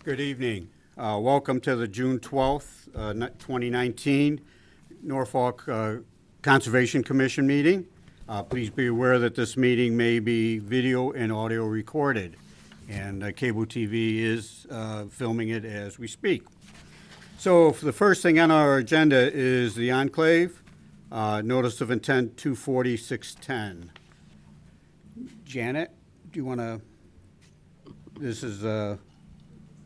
Good evening. Welcome to the June 12th, 2019 Norfolk Conservation Commission meeting. Please be aware that this meeting may be video and audio recorded, and cable TV is filming it as we speak. So for the first thing on our agenda is the Enclave, Notice of Intent 24610. Janet, do you want to, this is,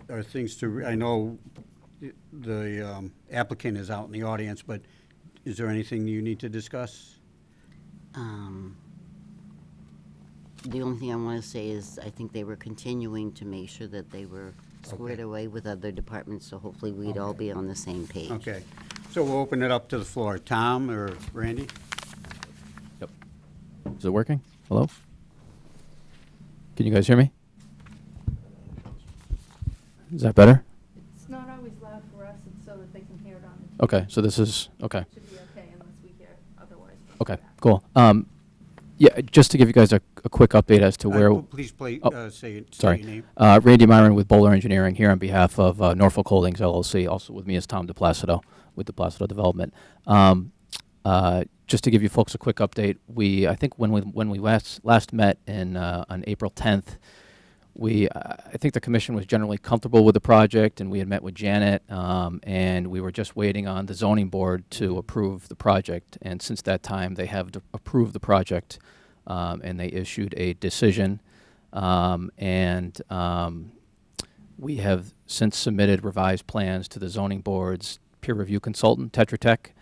are things to, I know the applicant is out in the audience, but is there anything you need to discuss? The only thing I want to say is I think they were continuing to make sure that they were squared away with other departments, so hopefully we'd all be on the same page. Okay, so we'll open it up to the floor. Tom or Randy? Yep. Is it working? Hello? Can you guys hear me? Is that better? It's not always loud for us, it's so that they can hear it on the TV. Okay, so this is, okay. Should be okay unless we hear otherwise. Okay, cool. Yeah, just to give you guys a quick update as to where... Please play, say your Sorry. name. Randy Myron with Bowler Engineering here on behalf of Norfolk Holdings LLC. Also with me is Tom DePlacido with DePlacido Development. Just to give you folks a quick update, I think when we last met on April 10th, I think the commission was generally comfortable with the project, and we had met with Janet, and we were just waiting on the zoning board to approve the project. And since that time, they have approved the project, and they issued a decision. We have since submitted revised plans to the zoning board's peer review consultant, Tetra Tech,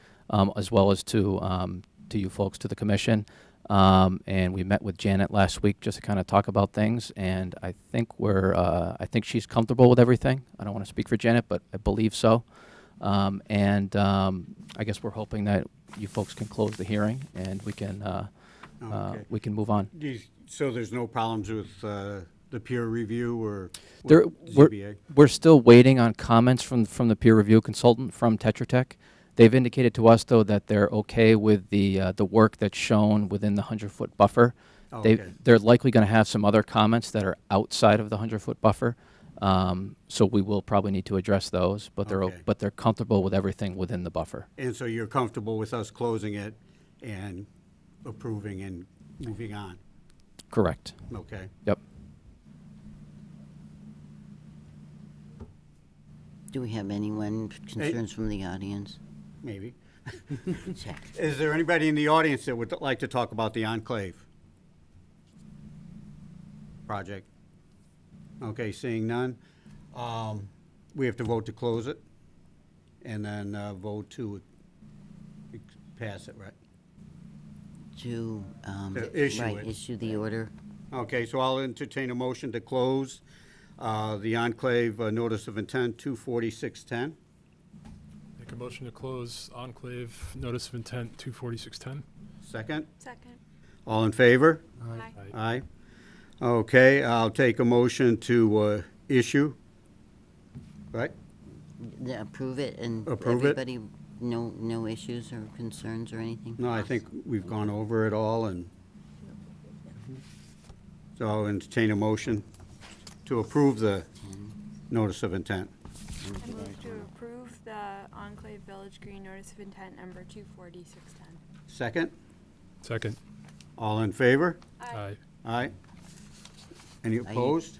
as well as to you folks, to the commission. And we met with Janet last week just to kind of talk about things, and I think I think she's comfortable with everything. I don't want to speak for Janet, but I believe so. I guess we're hoping that you folks can close the hearing and we can move on. So there's no problems with the peer review or ZBA? We're still waiting on comments from the peer review consultant from Tetra Tech. They've indicated to us, though, that they're okay with the work that's shown within the 100-foot buffer. They're likely going to have some other comments that are outside of the 100-foot buffer, so we will probably need to address those. But they're comfortable with everything within the buffer. And so you're comfortable with us closing it and approving and moving on? Correct. Okay. Yep. Do we have anyone concerns from the audience? Maybe. Check. Is there anybody in the audience that would like to talk about the Enclave project? Okay, seeing none. We have to vote to close it and then vote to pass it, right? To issue right, it. issue the order. Okay, so I'll entertain a motion to close the Enclave Notice of Intent 24610. Make a motion to close Enclave Notice of Intent 24610. Second? Second. All in favor? Aye. Aye. Okay, I'll take a motion to issue, right? Approve it and Approve it? everybody, no issues or concerns or anything? No, I think we've gone over it all, and so I'll entertain a motion to approve the Notice of Intent. I move to approve the Enclave Village Green Notice of Intent number 24610. Second? Second. All in favor? Aye. Aye. Any opposed?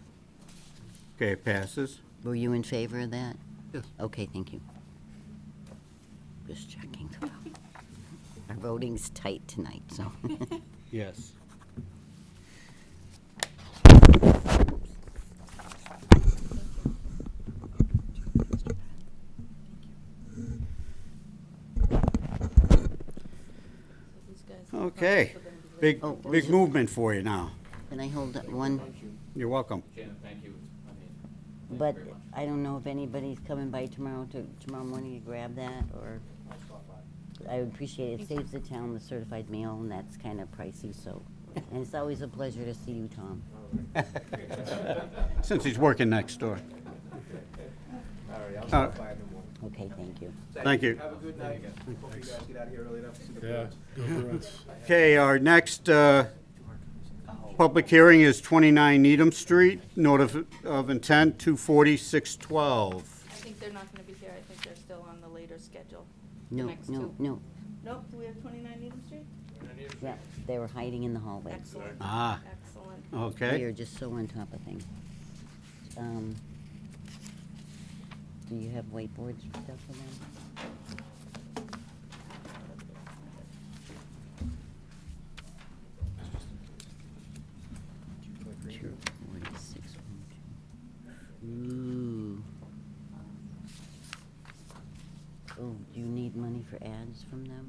Okay, it passes. Were you in favor of that? Yes. Okay, thank you. Just checking. Our voting's tight tonight, so. Yes. Okay, big movement for you now. Can I hold that one? You're welcome. Thank you. But I don't know if anybody's coming by tomorrow morning to grab that, or I would appreciate it. It saves the town the certified mail, and that's kind of pricey, so. And it's always a pleasure to see you, Tom. Since he's working next door. All right, I'll stop by in the morning. Okay, thank you. Thank you. Have a good night. Hope you guys get out of here early enough to see the Yeah. birds. Go Bruins. Okay, our next public hearing is 29 Needham Street, notice of intent, 240-612. I think they're not gonna be here, I think they're still on the later schedule. The No, next no, two. no. Nope, do we have 29 Needham Street? Yeah, they were hiding in the hallway. Excellent. Ah. Excellent. Okay. They are just so on top of things. Do you have whiteboards stuff for them? Sure. 4612. Ooh. Oh, do you need money for ads from them?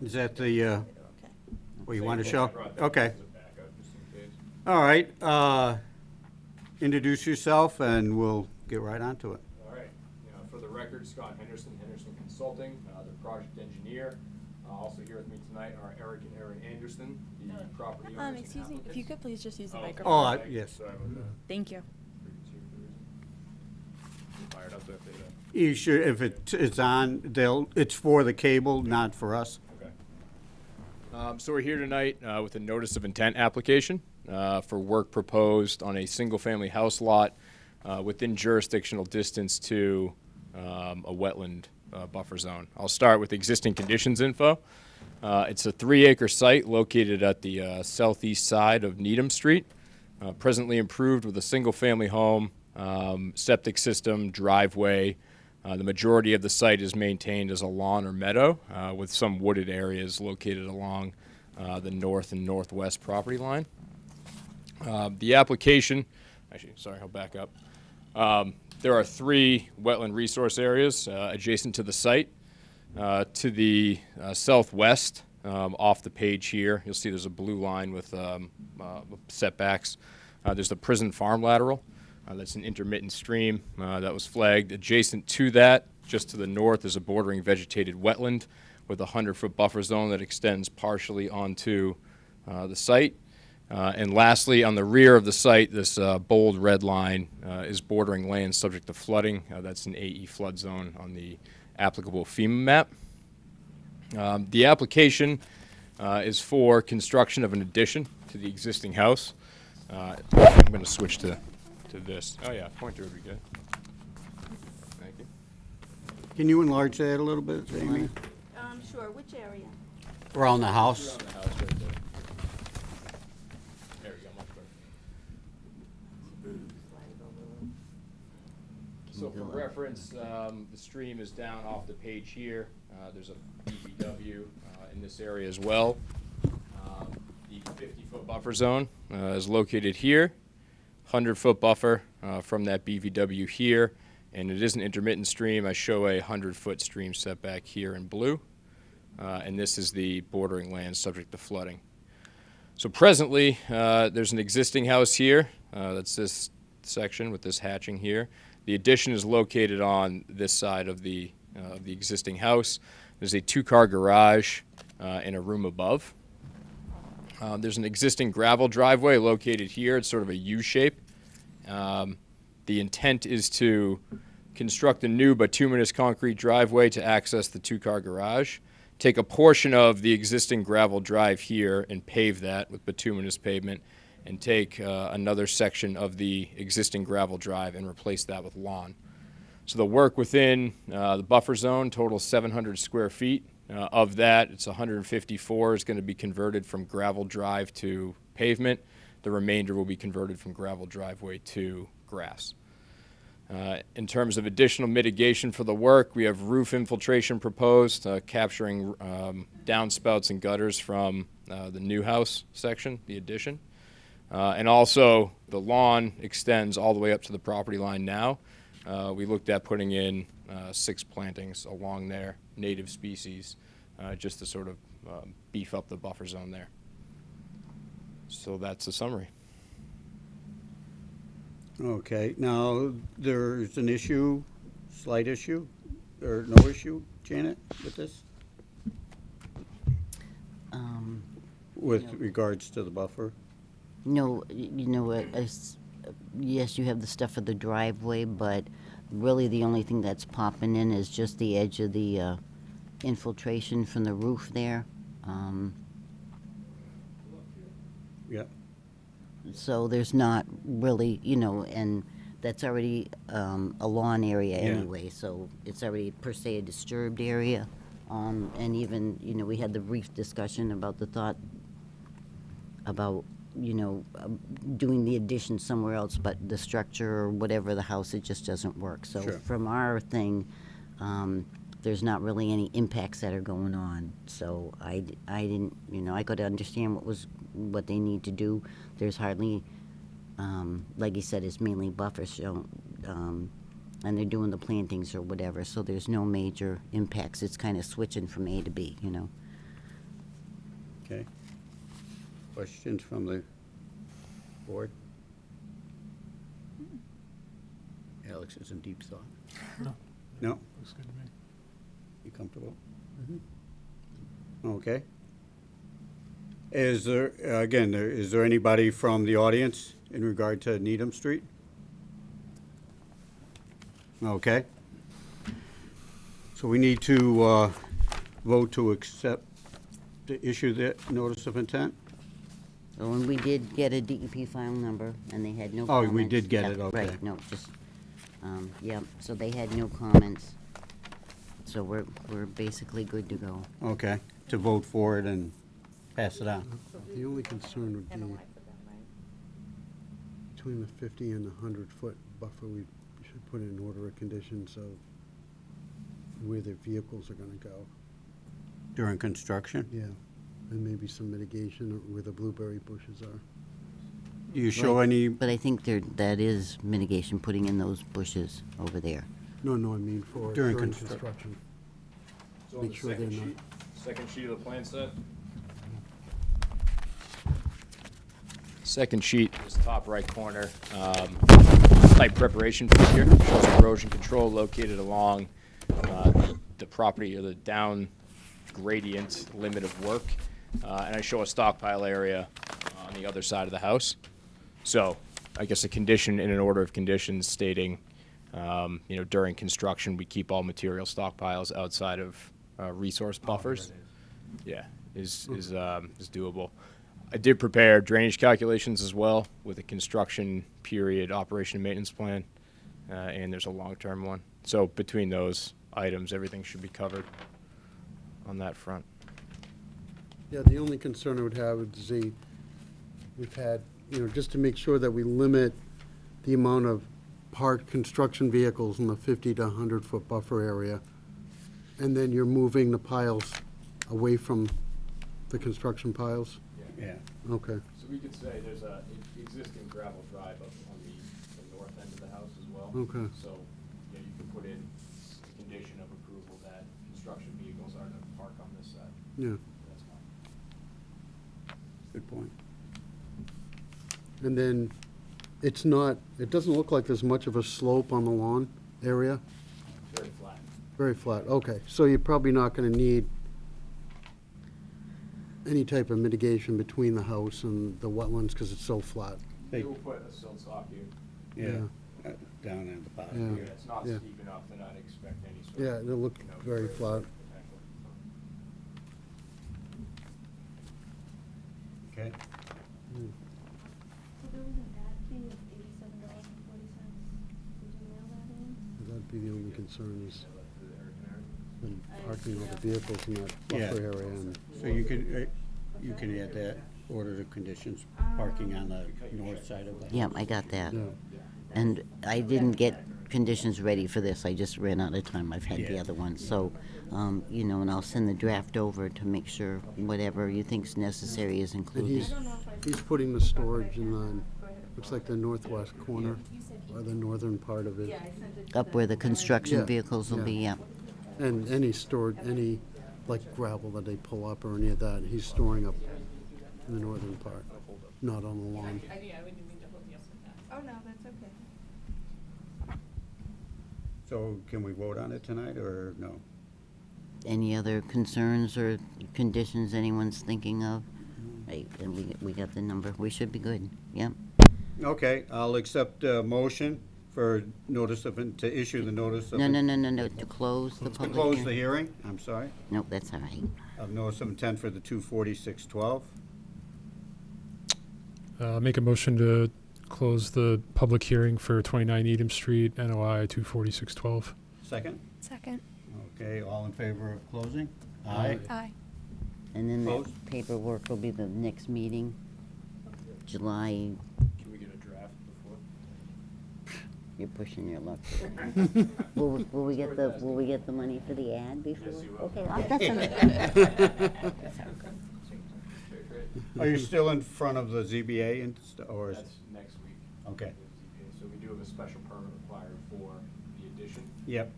Is that the, Okay. what you want to show? Okay. All right, introduce yourself and we'll get right onto it. All right, for the record, Scott Henderson, Henderson Consulting, the project engineer. Also here with me tonight are Eric and Erin Anderson, the property owners and Excuse me, if applicants. you could please just use the Oh, microphone. yes. Sorry about that. Thank you. Fired up that data. You should, if it's on, it's for the cable, not for us. Okay. So we're here tonight with a notice of intent application for work proposed on a single-family house lot within jurisdictional distance to a wetland buffer zone. I'll start with existing conditions info. It's a 3-acre site located at the southeast side of Needham Street, presently improved with a single-family home, septic system, driveway. The majority of the site is maintained as a lawn or meadow with some wooded areas located along the north and northwest property line. The application, actually, sorry, I'll back up. There are 3 wetland resource areas adjacent to the site. To the southwest, off the page here, you'll see there's a blue line with setbacks. There's the prison farm lateral. That's an intermittent stream that was flagged. Adjacent to that, just to the north, is a bordering vegetated wetland with a 100-foot buffer zone that extends partially onto the site. And lastly, on the rear of the site, this bold red line is bordering land subject to flooding. That's an AE flood zone on the applicable FEMA map. The application is for construction of an addition to the existing house. I'm going to switch to this. Oh yeah, pointer would be good. Thank you. Can you enlarge that a little bit, Amy? Sure, which area? Around the house? Around the house right there. There we go, much better. So for reference, the stream is down off the page here. There's a BVW in this area as well. The 50-foot buffer zone is located here. 100-foot buffer from that BVW here. And it is an intermittent stream. I show a 100-foot stream setback here in blue. And this is the bordering land subject to flooding. So presently, there's an existing house here. That's this section with this hatching here. The addition is located on this side of the existing house. There's a 2-car garage and a room above. There's an existing gravel driveway located here. It's sort of a U shape. The intent is to construct a new bituminous concrete driveway to access the 2-car garage. Take a portion of the existing gravel drive here and pave that with bituminous pavement, and take another section of the existing gravel drive and replace that with lawn. So the work within the buffer zone totals 700 square feet. Of that, it's 154 is going to be converted from gravel drive to pavement. The remainder will be converted from gravel driveway to grass. In terms of additional mitigation for the work, we have roof infiltration proposed, capturing downspouts and gutters from the new house section, the addition. And also, the lawn extends all the way up to the property line now. We looked at putting in 6 plantings along there, native species, just to sort of beef up the buffer zone there. So that's the summary. Okay, now, there's an issue, slight issue, or no issue, Janet, with this? With No. regards to the buffer? No, you know what, yes, you have the stuff for the driveway, but really the only thing that's popping in is just the edge of the infiltration from the roof there. Yeah, So there's not really, and that's already a lawn area Yeah. anyway, so it's already per se a disturbed area. And even, we had the brief discussion about the thought about, doing the addition somewhere else, but the structure or whatever the house, it just doesn't work. So Sure. from our thing, there's not really any impacts that are going on. So I didn't, I got to understand what they need to do. There's hardly, like you said, it's mainly buffer shown, and they're doing the plantings or whatever, so there's no major impacts. It's kind of switching from A to B, okay. Questions from the board? Alex is in deep thought. No. No? Looks good to me. You comfortable? Okay. Is there, again, is there anybody from the audience in regard to Needham Street? Okay. So we need to vote to accept, to issue the notice of intent? So, and we did get a DEP file number, and they had no Oh, comments. we did get Yeah, it, okay. Right, no, just, yeah, so they had no comments. So we're basically good to go. Okay, to vote for it and pass it on. The only concern would NOI be for them, right? between the 50 and the 100-foot buffer, we should put in order of conditions of where the vehicles are gonna go. During construction? Yeah, and maybe some mitigation of where the blueberry bushes are. Do you show Right, any, But I think that is mitigation, putting in those bushes over there. No, I mean for During during constru- construction. So on Make the sure they're second not- sheet, second sheet of the plan set. Second sheet, this top right corner, site preparation figure, shows erosion control located along the property or the down gradient limit of work. And I show a stockpile area on the other side of the house. So I guess a condition in an order of conditions stating, during construction, we keep all material stockpiles outside of resource buffers. Yeah, is doable. I did prepare drainage calculations as well with a construction period operation and maintenance plan, and there's a long-term one. So between those items, everything should be covered on that front. Yeah, the only concern I would have is we've had, just to make sure that we limit the amount of parked construction vehicles in the 50 to 100-foot buffer area, and then you're moving the piles away from the construction piles? yeah, Okay, So we could say there's a existing gravel drive up on the north end of the house as well. Okay. So, you can put in a condition of approval that construction vehicles are to park on this side. yeah. That's fine. good point. And then it doesn't look like there's much of a slope on the lawn area? Very flat. Very flat, okay. So you're probably not gonna need any type of mitigation between the house and the wetlands, because it's so flat. Hey, We will put a silt sock here. yeah, down at the bottom Yeah. here. It's not Yeah. steep enough that I'd expect any sort Yeah, of. it'll look very flat. potential. Okay, So there was an ad fee of $87.40. Did you mail that in? That'd be the only concern is them parking all the vehicles in that Yeah. buffer area and, so you can add that order of conditions, parking on the north side of the house. Yeah, I got that. yeah. And I didn't get conditions ready for this, I just ran out of time, I've had the Yeah. other ones, so, and I'll send the draft over to make sure whatever you think's necessary is And included. he's putting the storage in the, looks like the northwest corner, or the northern part of it. Up where the construction Yeah, vehicles will be, yeah. And any stored, any, like gravel that they pull up or any of that, he's storing up in the northern part, not on the lawn. Oh, no, that's okay. So can we vote on it tonight, or no? Any other concerns or conditions anyone's thinking of? Right, and we got the number, we should be good, yep. Okay, I'll accept a motion for for notice of, to issue the notice of. No, to close the To public close the hearing. hearing, I'm sorry, Nope, that's all right. of notice of intent for the 24612. Make a motion to close the public hearing for 29 Needham Street, NOI 24612. Second? Second. Okay, all in favor of closing? Aye. Aye. And then that Opposed? paperwork will be the next meeting, July, Can we get a draft before? you're pushing your luck. Will we get the money for the ad before? Yes, you will. Okay, that's Are you still in front of the ZBA or is? That's next week. Okay, So we do have a special permit required for the addition, yep,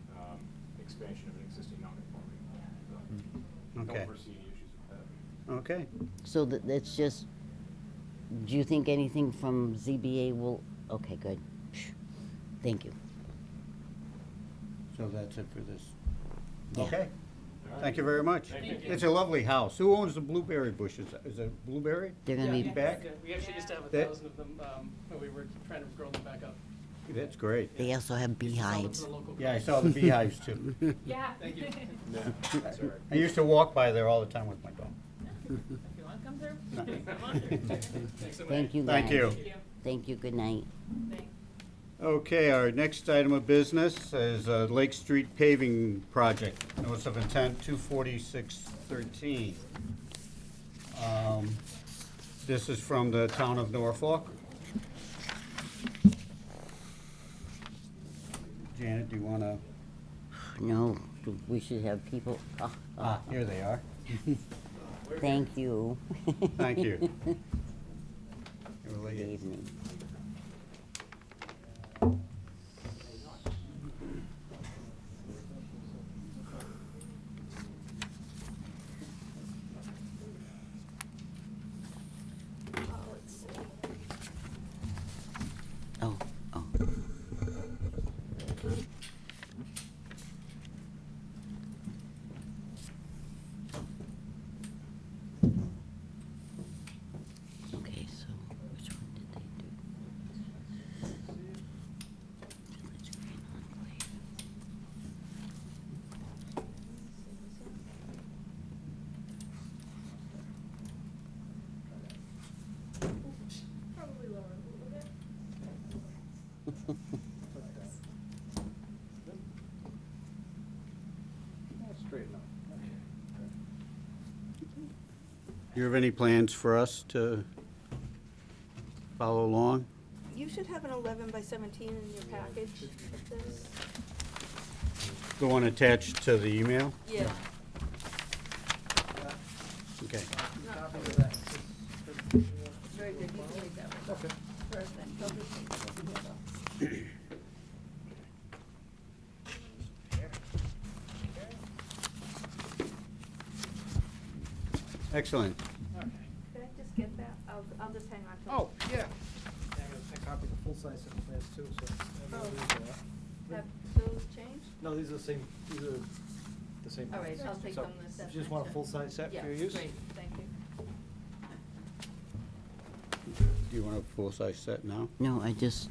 expansion of an existing non-conforming. okay, Don't foresee any issues with that. okay. So that's just, do you think anything from ZBA will, okay, good. Thank you. So that's it for this. Yeah. Okay, thank you very much. It's a lovely house. Who owns the blueberry bushes? Is it Blueberry? They're gonna be, Back? Yeah, we actually used to have That- 1,000 of them, but we were trying to grow them back up. That's great. they also have Sell them to beehives. the local Yeah, I guys. saw the beehives too. Yeah. Thank you. That's all right. I used to walk by there all the time with my dog. If you want to come through, come on through. Thanks so much. Thank you, guys. Thank you. Thank you. Thank you, good night. Thanks. Okay, our next item of business is Lake Street paving project, notice of intent 24613. This is from the town of Norfolk. Janet, do you want to? No, we should have people, Here they are. thank you. Thank you. Here, we'll let Good you- evening. Oh, oh. Okay, so which one did they do? Village Green Enclave. Do you have any plans for us to follow along? You should have an 11 by 17 in your package of this. The one attached to the email? Yeah. Okay. Very good, you can read that one. Okay. First, then go to page. Excellent. Can I just get that? I'll just hang on to it. Oh, yeah. Yeah, I'm gonna take a copy of the full-size set of plans too, so. Have those changed? No, these are the same, these are the same. All right, I'll take So, them this. you just want a full-size set Yeah, for your use? great, thank you. Do you want a full-size set now? No, I just,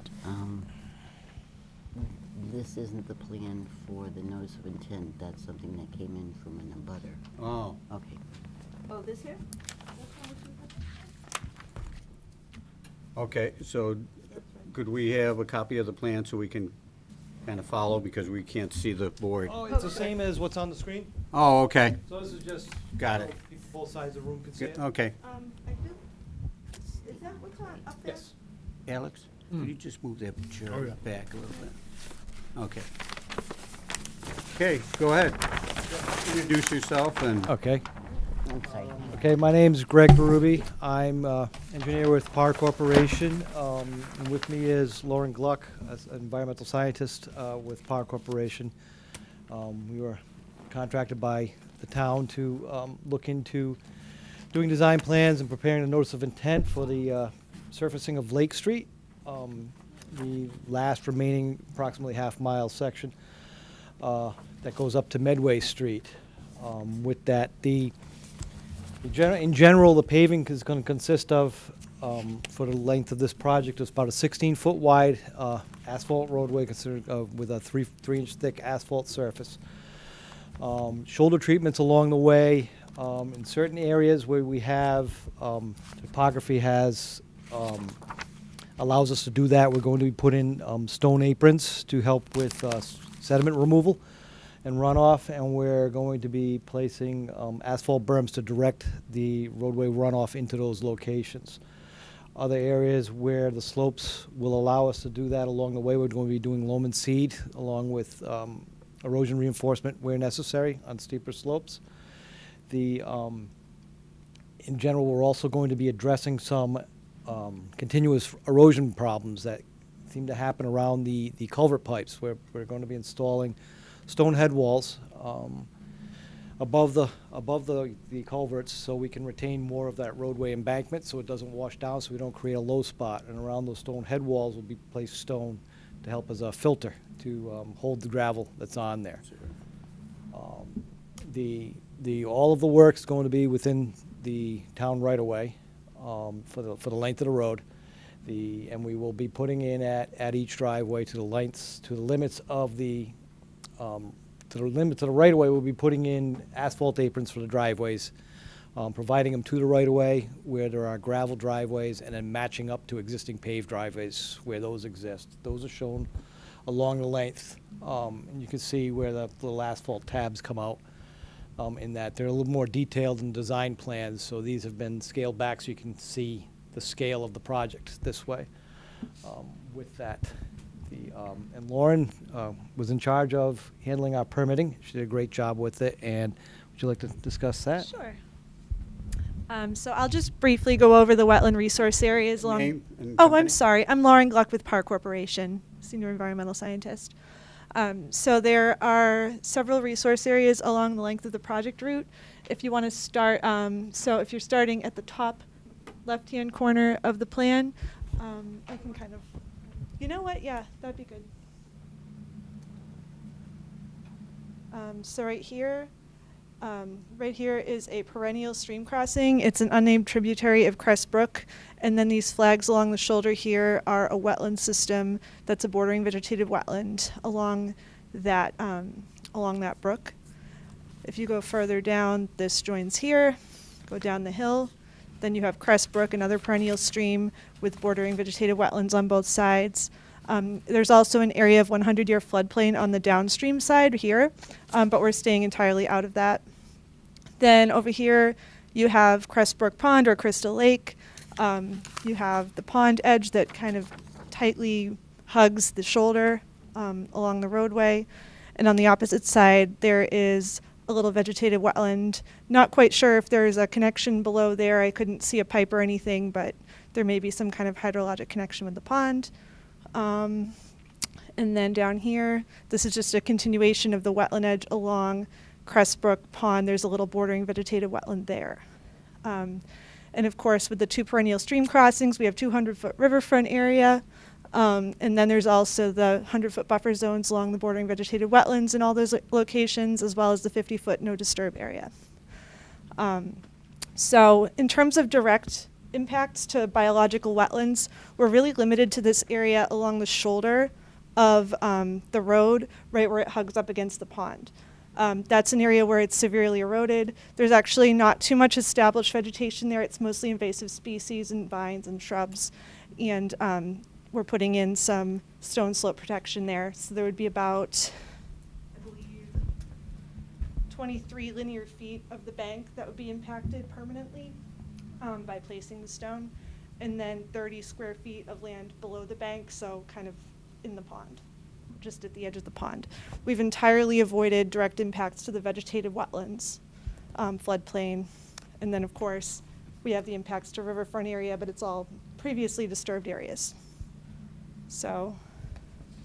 this isn't the plan for the notice of intent. That's something that came in from an abutter. Oh, Okay. Oh, this here? okay, so could we have a copy of the plan so we can kind of follow, because we can't see the board? Oh, it's the same as what's on the screen? Oh, okay, So this is just. Got it. so people both sides of the room can see it? okay. I do. Is that what's on up there? Yes. Alex, could you just move that chair Oh, yeah. back a little bit? Okay. Okay, go ahead. Introduce yourself and, Okay. I'm sorry. Okay, my name's Greg Berube. I'm engineer with Par Corporation. And with me is Lauren Gluck, as an environmental scientist with Par Corporation. We were contracted by the town to look into doing design plans and preparing a notice of intent for the surfacing of Lake Street, the last remaining approximately half-mile section that goes up to Medway Street. With that, in general, the paving is going to consist of for the length of this project. It's about a 16-foot wide asphalt roadway considered with a 3-inch thick asphalt surface. Shoulder treatments along the way. In certain areas where we have, topography allows us to do that, we're going to be putting stone aprons to help with sediment removal and runoff, and we're going to be placing asphalt berms to direct the roadway runoff into those locations. Other areas where the slopes will allow us to do that along the way, we're going to be doing loam and seed along with erosion reinforcement where necessary on steeper slopes. In general, we're also going to be addressing some continuous erosion problems that seem to happen around the culvert pipes, where we're going to be installing stone head walls above the culverts, so we can retain more of that roadway embankment, so it doesn't wash down, so we don't create a low spot. And around those stone head walls will be placed stone to help as a filter to hold the gravel that's on there. All of the work is going to be within the town right of way for the length of the road. And we will be putting in at each driveway to the limits of the right of way. We'll be putting in asphalt aprons for the driveways, providing them to the right of way where there are gravel driveways, and then matching up to existing paved driveways where those exist. Those are shown along the length, and you can see where the little asphalt tabs come out. In that they're a little more detailed in design plans, so these have been scaled back so you can see the scale of the project this way. With that, and Lauren was in charge of handling our permitting. She did a great job with it, and would you like to discuss that? Sure. So I'll just briefly go over the wetland resource areas along. Name and Oh, company? I'm sorry. I'm Lauren Gluck with Park Corporation, Senior Environmental Scientist. So there are several resource areas along the length of the project route. If you want to start, so if you're starting at the top left-hand corner of the plan, I can kind of, you know what? Yeah, that'd be good. So right here is a perennial stream crossing. It's an unnamed tributary of Crest Brook. And then these flags along the shoulder here are a wetland system that's a bordering vegetative wetland along that brook. If you go further down, this joins here, go down the hill. Then you have Crest Brook, another perennial stream with bordering vegetative wetlands on both sides. There's also an area of 100-year floodplain on the downstream side here, but we're staying entirely out of that. Then over here, you have Crest Brook Pond or Crystal Lake. You have the pond edge that kind of tightly hugs the shoulder along the roadway. And on the opposite side, there is a little vegetative wetland. Not quite sure if there's a connection below there. I couldn't see a pipe or anything, but there may be some kind of hydrologic connection with the pond. And then down here, this is just a continuation of the wetland edge along Crest Brook Pond. There's a little bordering vegetative wetland there. And of course, with the two perennial stream crossings, we have 200-foot riverfront area. And then there's also the 100-foot buffer zones along the bordering vegetative wetlands in all those locations, as well as the 50-foot no disturb area. So in terms of direct impacts to biological wetlands, we're really limited to this area along the shoulder of the road, right where it hugs up against the pond. That's an area where it's severely eroded. There's actually not too much established vegetation there. It's mostly invasive species and vines and shrubs. And we're putting in some stone slope protection there. So there would be about, I believe, 23 linear feet of the bank that would be impacted permanently by placing the stone. And then 30 square feet of land below the bank, so kind of in the pond, just at the edge of the pond. We've entirely avoided direct impacts to the vegetative wetlands, floodplain, and then of course we have the impacts to riverfront area, but it's all previously disturbed areas. So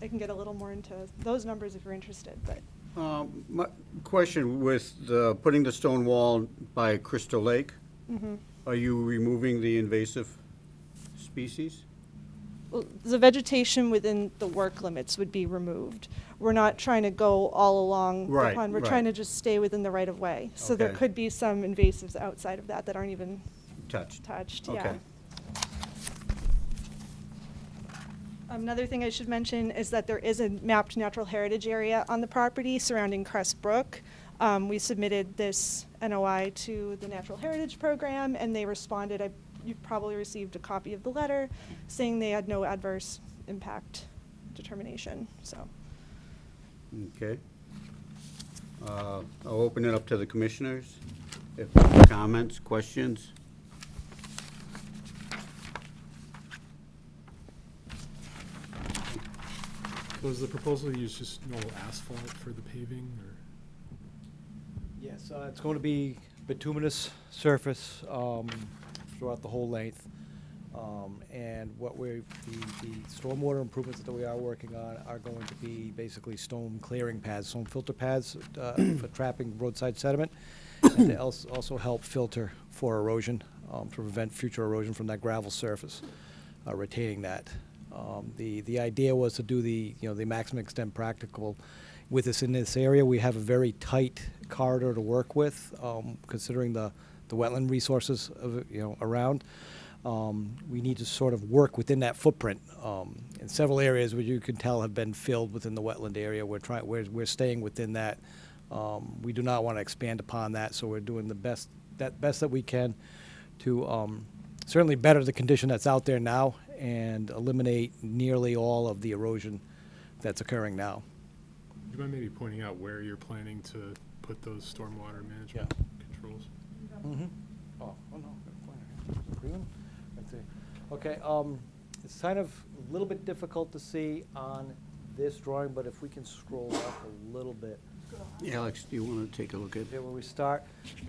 I can get a little more into those numbers if you're interested, but. My question with putting the stone wall by Crystal Lake, are you removing the invasive species? Well, the vegetation within the work limits would be removed. We're not trying to go all along the pond. We're trying to just stay within the right of way. So there Okay. could be some invasives outside of that that aren't even Touched. yeah. Okay. Another thing I should mention is that there is a mapped natural heritage area on the property surrounding Crest Brook. We submitted this NOI to the Natural Heritage Program, and they responded. You've probably received a copy of the letter saying they had no adverse impact determination. So, Okay. I'll open it up to the commissioners. If there are comments, questions? So is the proposal to use just normal asphalt for the paving, or? Yes, it's going to be bituminous surface throughout the whole length. And what the stormwater improvements that we are working on are going to be basically stone clearing pads, stone filter pads for trapping roadside sediment. And they also help filter for erosion, to prevent future erosion from that gravel surface, retaining that. The idea was to do the maximum extent practical with this in this area. We have a very tight corridor to work with, considering the wetland resources around. We need to sort of work within that footprint. In several areas where you can tell have been filled within the wetland area, we're staying within that. We do not want to expand upon that, so we're doing the best that we can to certainly better the condition that's out there now and eliminate nearly all of the erosion that's occurring now. Do you mind maybe pointing out where you're planning to put those stormwater management controls? Mm-hmm. Oh no, green one? Right there. Okay, it's kind of a little bit difficult to see on this drawing, but if we can scroll up a little bit. Alex, do you want to take a look at? Here where we start,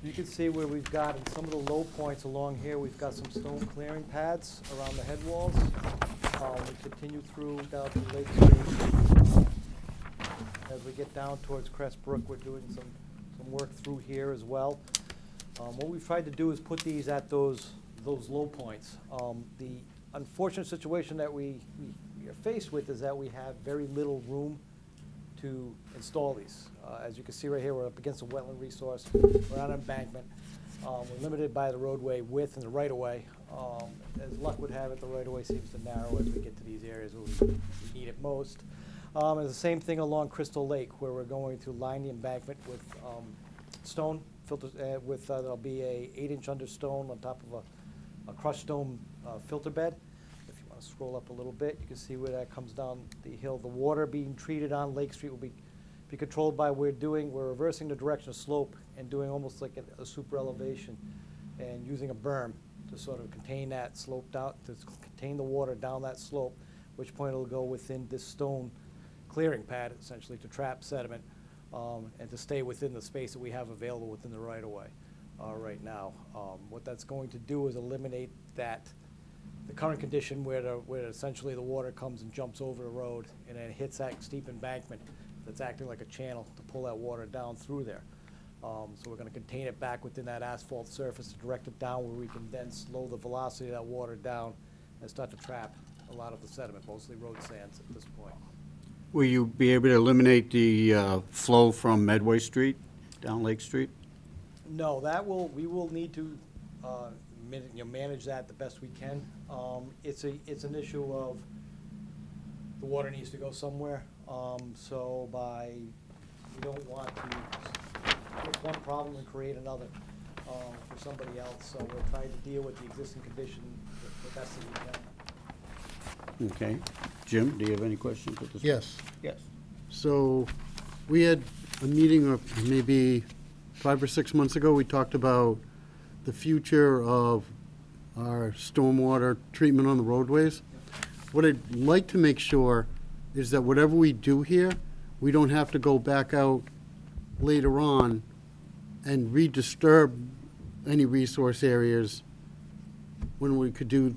you can see where we've got in some of the low points along here, we've got some stone clearing pads around the head walls. We continue through down to Lake Street. As we get down towards Crest Brook, we're doing some work through here as well. What we've tried to do is put these at those low points. The unfortunate situation that we are faced with is that we have very little room to install these. As you can see right here, we're up against a wetland resource. We're on an embankment. We're limited by the roadway width and the right-of-way. As luck would have it, the right-of-way seems to narrow as we get to these areas where we need it most. And the same thing along Crystal Lake, where we're going to line the embankment with stone filters. There'll be a 8-inch understone on top of a crushed stone filter bed. If you want to scroll up a little bit, you can see where that comes down the hill. The water being treated on Lake Street will be controlled by we're reversing the direction of slope and doing almost like a super elevation and using a berm to sort of contain that slope down, to contain the water down that slope, which point it'll go within this stone clearing pad essentially to trap sediment and to stay within the space that we have available within the right-of-way right now. What that's going to do is eliminate the current condition where essentially the water comes and jumps over the road and then hits that steep embankment that's acting like a channel to pull that water down through there. So we're going to contain it back within that asphalt surface to direct it down where we can then slow the velocity of that water down and start to trap a lot of the sediment, mostly road sands at this point. Will you be able to eliminate the flow from Medway Street down Lake Street? No, we will need to manage that the best we can. It's an issue of the water needs to go somewhere. So we don't want to fix one problem and create another for somebody else. So we're trying to deal with the existing condition the best that we can. Okay. Jim, do you have any questions at this point? Yes. Yes. So we had a meeting of maybe 5 or 6 months ago. We talked about the future of our stormwater treatment on the roadways. What I'd like to make sure is that whatever we do here, we don't have to go back out later on and redisturb any resource areas when we could do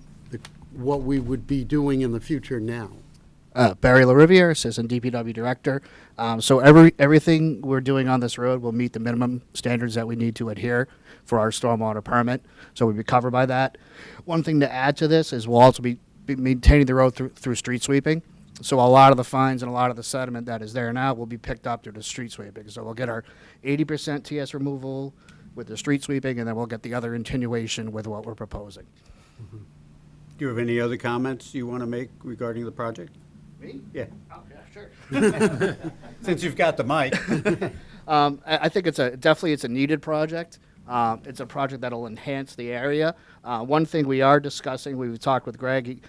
what we would be doing in the future now. Barry LaRiviere, Assistant DPW Director. So everything we're doing on this road will meet the minimum standards that we need to adhere for our stormwater permit. So we'll be covered by that. One thing to add to this is we'll also be maintaining the road through street sweeping. So a lot of the fines and a lot of the sediment that is there now will be picked up through the street sweeping. So we'll get our 80% TS removal with the street sweeping, and then we'll get the other attenuation with what we're proposing. Do you have any other comments you want to make regarding the project? Me? Yeah, Oh, yeah, sure. since you've got the mic. I think definitely it's a needed project. It's a project that'll enhance the area. One thing we are discussing, we've talked with Greg,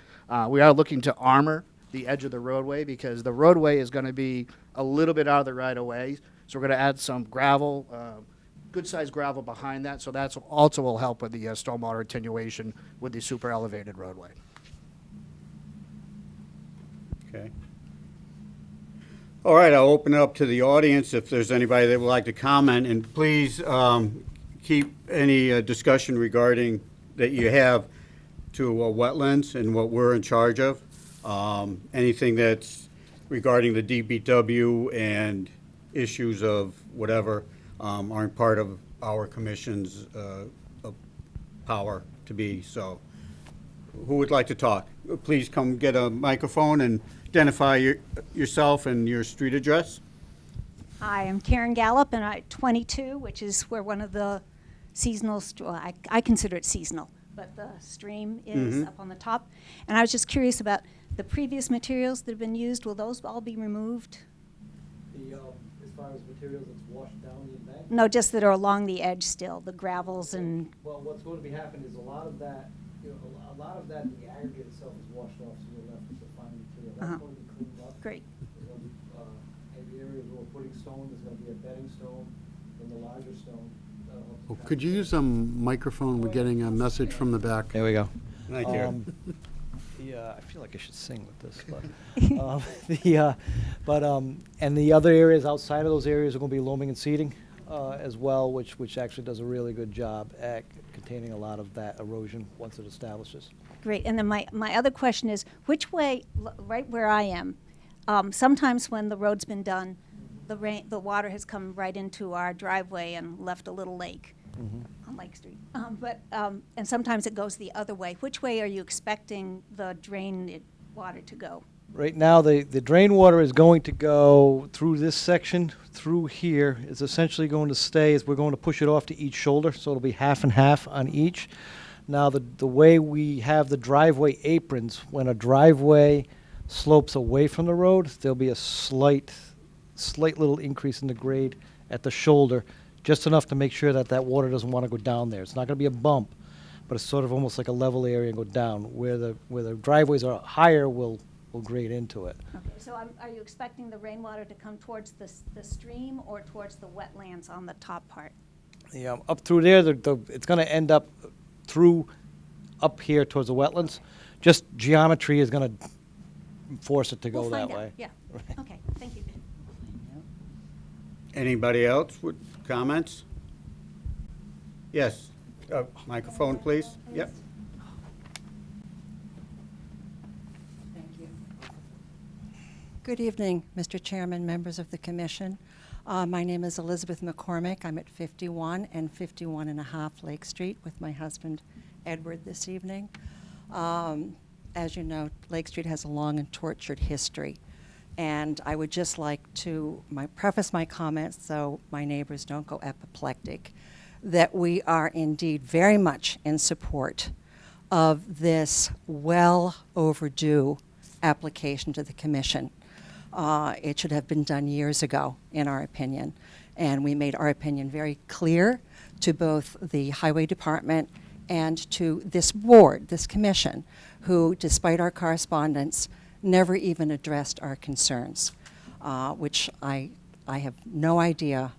we are looking to armor the edge of the roadway because the roadway is going to be a little bit out of the right of way. So we're going to add some gravel, good-sized gravel behind that. So that's also will help with the stormwater attenuation with the super elevated roadway. Okay. All right, I'll open it up to the audience if there's anybody that would like to comment, and please keep any discussion regarding that you have to wetlands and what we're in charge of. Anything that's regarding the DPW and issues of whatever aren't part of our commission's power to be, so. Who would like to talk? Please come get a microphone and identify yourself and your street address. Hi, I'm Karen Gallup, and I'm 22, which is where one of the seasonal, I consider it seasonal, but the stream is up on the top. And I was just curious about the previous materials that have been used. Will those all be removed? As far as materials that's washed down the embankment? No, just that are along the edge still, the gravels and, Well, what's going to be happening is a lot of that, a lot of that, the aggregate itself is washed off, so you're left with the fine material. That's going to be cleaned up. great. There's going to be, in the areas where we're putting stone, there's going to be a bedding stone, and the larger stone. Oh, could you use a microphone? We're getting a message from the back. There we go. Thank you. I feel like I should sing with this, but, and the other areas outside of those areas are going to be loaming and seeding as well, which actually does a really good job at containing a lot of that erosion once it establishes. Great. And then my other question is, which way, right where I am, sometimes when the road's been done, the water has come right into our driveway and left a little lake on Lake Street. And sometimes it goes the other way. Which way are you expecting the drain water to go? Right now, the drain water is going to go through this section, through here. It's essentially going to stay, we're going to push it off to each shoulder, so it'll be half and half on each. Now, the way we have the driveway aprons, when a driveway slopes away from the road, there'll be a slight little increase in the grade at the shoulder, just enough to make sure that that water doesn't want to go down there. It's not going to be a bump, but it's sort of almost like a level area and go down. Where the driveways are higher, we'll grade into it. Okay, so are you expecting the rainwater to come towards the stream or towards the wetlands on the top part? Yeah, up through there, it's going to end up through up here towards the wetlands. Just geometry is going to force it to go We'll that find out. way. Yeah, okay, thank you. Anybody else with comments? Yes. Microphone, please. Yep. Thank you. Good evening, Mr. Chairman, members of the Commission. My name is Elizabeth McCormick. I'm at 51 and 51 and a half Lake Street with my husband, Edward, this evening. As you know, Lake Street has a long and tortured history. And I would just like to preface my comments so my neighbors don't go apoplectic, that we are indeed very much in support of this well overdue application to the Commission. It should have been done years ago, in our opinion. And we made our opinion very clear to both the Highway Department and to this board, this commission, who, despite our correspondence, never even addressed our concerns, which I have no idea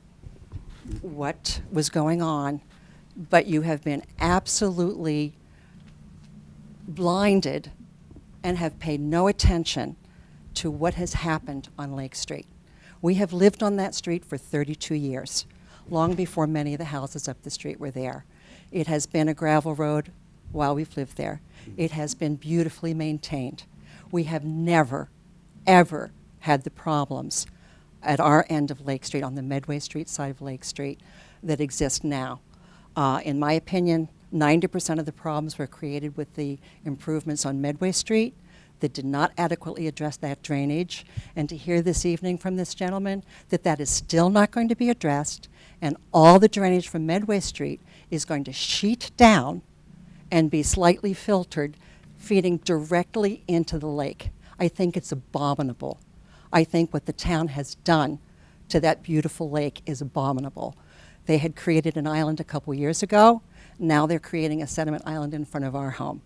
what was going on, but you have been absolutely blinded and have paid no attention to what has happened on Lake Street. We have lived on that street for 32 years, long before many of the houses up the street were there. It has been a gravel road while we've lived there. It has been beautifully maintained. We have never, ever had the problems at our end of Lake Street, on the Medway Street side of Lake Street, that exist now. In my opinion, 90% of the problems were created with the improvements on Medway Street that did not adequately address that drainage. And to hear this evening from this gentleman that that is still not going to be addressed, and all the drainage from Medway Street is going to sheet down and be slightly filtered feeding directly into the lake. I think it's abominable. I think what the town has done to that beautiful lake is abominable. They had created an island a couple years ago. Now they're creating a sediment island in front of our home.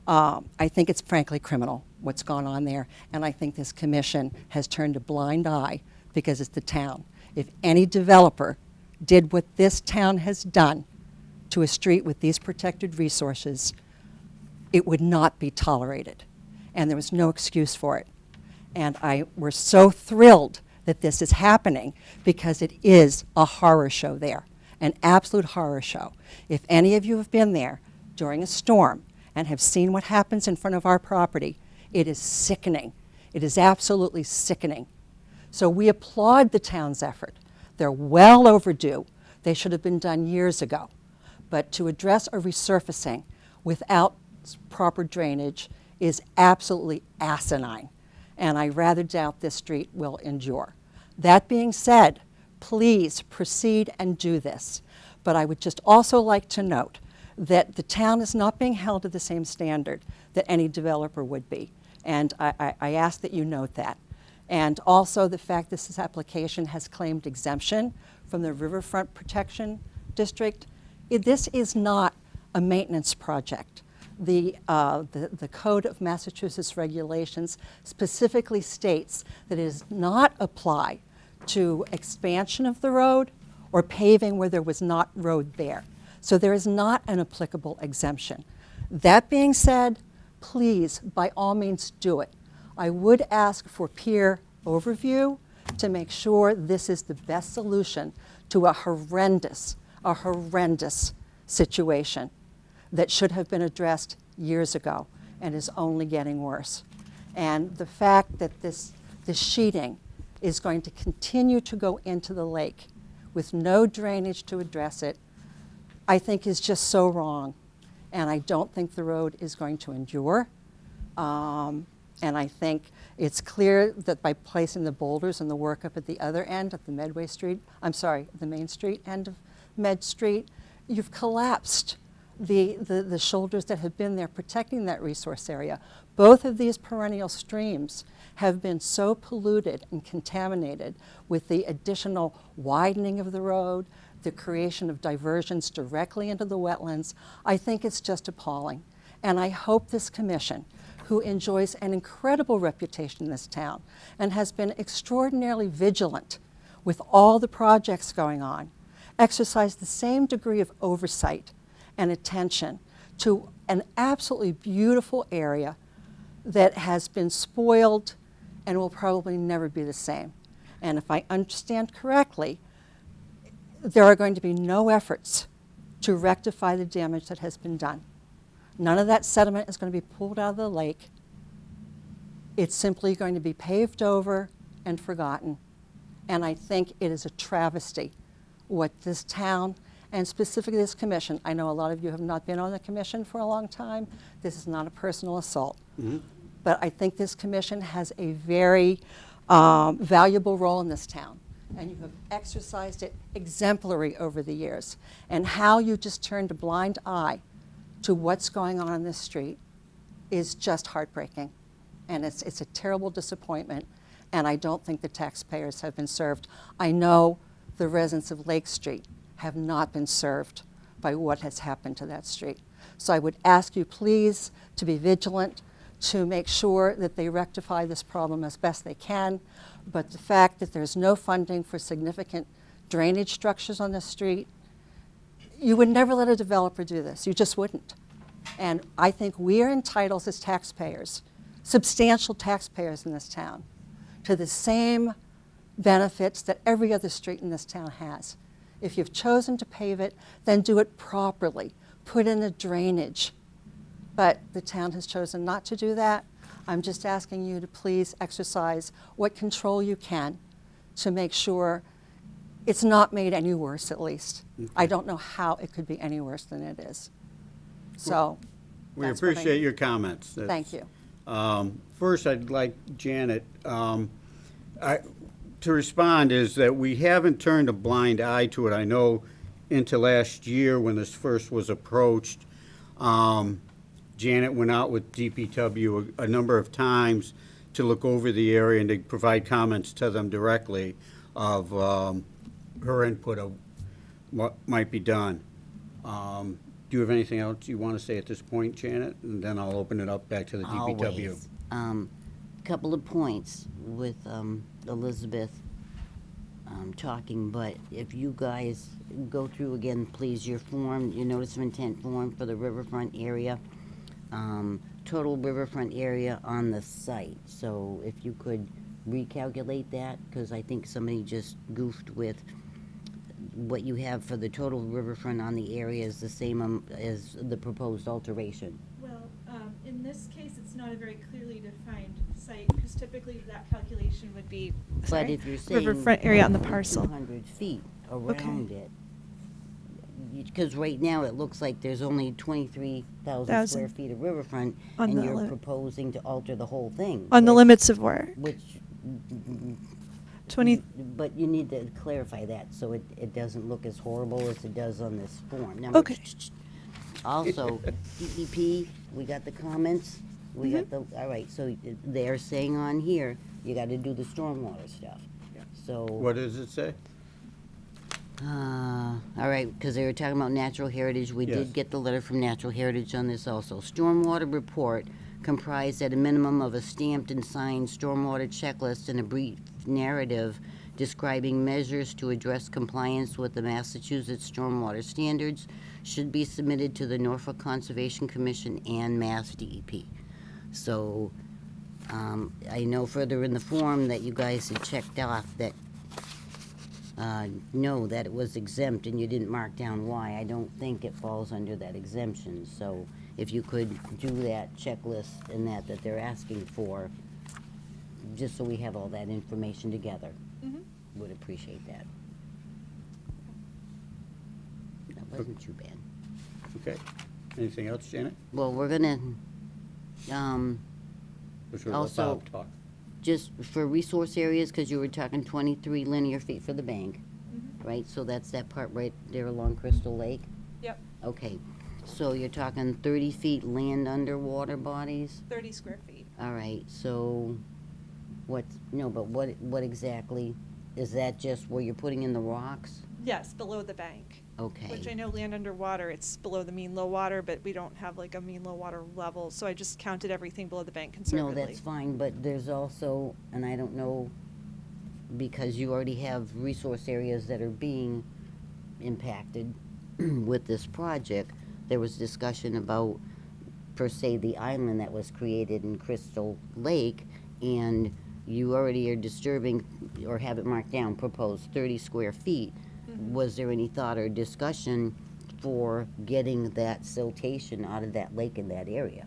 I think it's frankly criminal what's gone on there, and I think this commission has turned a blind eye because it's the town. If any developer did what this town has done to a street with these protected resources, it would not be tolerated, and there was no excuse for it. And we're so thrilled that this is happening because it is a horror show there, an absolute horror show. If any of you have been there during a storm and have seen what happens in front of our property, it is sickening. It is absolutely sickening. So we applaud the town's effort. They're well overdue. They should have been done years ago. But to address a resurfacing without proper drainage is absolutely asinine, and I rather doubt this street will endure. That being said, please proceed and do this. But I would just also like to note that the town is not being held to the same standard that any developer would be. And I ask that you note that. And also the fact this application has claimed exemption from the Riverfront Protection District. This is not a maintenance project. The Code of Massachusetts regulations specifically states that it does not apply to expansion of the road or paving where there was not road there. So there is not an applicable exemption. That being said, please, by all means, do it. I would ask for peer overview to make sure this is the best solution to a horrendous situation that should have been addressed years ago and is only getting worse. And the fact that this sheeting is going to continue to go into the lake with no drainage to address it, I think is just so wrong. And I don't think the road is going to endure. And I think it's clear that by placing the boulders and the work up at the other end, at the the Main Street end of Med Street, you've collapsed the shoulders that have been there protecting that resource area. Both of these perennial streams have been so polluted and contaminated with the additional widening of the road, the creation of diversions directly into the wetlands. I think it's just appalling. And I hope this commission, who enjoys an incredible reputation in this town and has been extraordinarily vigilant with all the projects going on, exercise the same degree of oversight and attention to an absolutely beautiful area that has been spoiled and will probably never be the same. And if I understand correctly, there are going to be no efforts to rectify the damage that has been done. None of that sediment is going to be pulled out of the lake. It's simply going to be paved over and forgotten. And I think it is a travesty what this town, and specifically this commission, I know a lot of you have not been on the commission for a long time. This is not a personal assault. Mm-hmm. But I think this commission has a very valuable role in this town. And you have exercised it exemplary over the years. And how you just turned a blind eye to what's going on this street is just heartbreaking. And it's a terrible disappointment. And I don't think the taxpayers have been served. I know the residents of Lake Street have not been served by what has happened to that street. So I would ask you please to be vigilant, to make sure that they rectify this problem as best they can. But the fact that there's no funding for significant drainage structures on this street, you would never let a developer do this. You just wouldn't. And I think we are entitled as taxpayers, substantial taxpayers in this town, to the same benefits that every other street in this town has. If you've chosen to pave it, then do it properly. Put in a drainage. But the town has chosen not to do that. I'm just asking you to please exercise what control you can to make sure it's not made any worse, at least. Okay. I don't know how it could be any worse than it is. So we appreciate your comments. Thank you. First, I'd like Janet to respond is that we haven't turned a blind eye to it. I know into last year when this first was approached, Janet went out with DPW a number of times to look over the area and to provide comments to them directly of her input of what might be done. Do you have anything else you want to say at this point, Janet? And then I'll open it up back to the DPW. Always. Couple of points with Elizabeth talking, but if you guys go through again, please, your form, your notice of intent form for the riverfront area, total riverfront area on the site. So if you could recalculate that, because I think somebody just goofed with what you have for the total riverfront on the area is the same as the proposed alteration. Well, in this case, it's not a very clearly defined site, because typically that calculation would be, But if you're saying riverfront area on the parcel. 200 feet around it, because right now it looks like there's only 23,000 square feet of riverfront, On and the you're limit. proposing to alter the whole thing. On the which- limits of work. Which, 20, but you need to clarify that, so it doesn't look as horrible as it does on this form. Now, Okay. Also, DEP, we got the comments, we got the, all right, so they're saying on here, you gotta do the stormwater stuff. So. What does it say? All right, because they were talking about natural heritage. We Yes. did get the letter from Natural Heritage on this also. Stormwater report comprised at a minimum of a stamped and signed stormwater checklist and a brief narrative describing measures to address compliance with the Massachusetts stormwater standards should be submitted to the Norfolk Conservation Commission and Mass DEP. So, I know further in the form that you guys had checked off that no, that it was exempt, and you didn't mark down why. I don't think it falls under that exemption, so if you could do that checklist and that they're asking for, just so we have all that information together, would appreciate that. That wasn't too bad. Okay. Anything else, Janet? Well, we're gonna, Which will let Also- Bob talk. just for resource areas, because you were talking 23 linear feet for the bank, right? So that's that part right there along Crystal Lake? Yep, Okay, so you're talking 30 feet land underwater bodies? 30 square feet. All right, so what, no, but what exactly, is that just where you're putting in the rocks? Yes, below the bank. Okay. Which I know land underwater, it's below the mean low water, but we don't have like a mean low water level, so I just counted everything below the bank No, conservatively. that's fine, but there's also, and I don't know, because you already have resource areas that are being impacted with this project, there was discussion about, per se, the island that was created in Crystal Lake, and you already are disturbing, or have it marked down, proposed 30 square feet. Was there any thought or discussion for getting that siltation out of that lake in that area?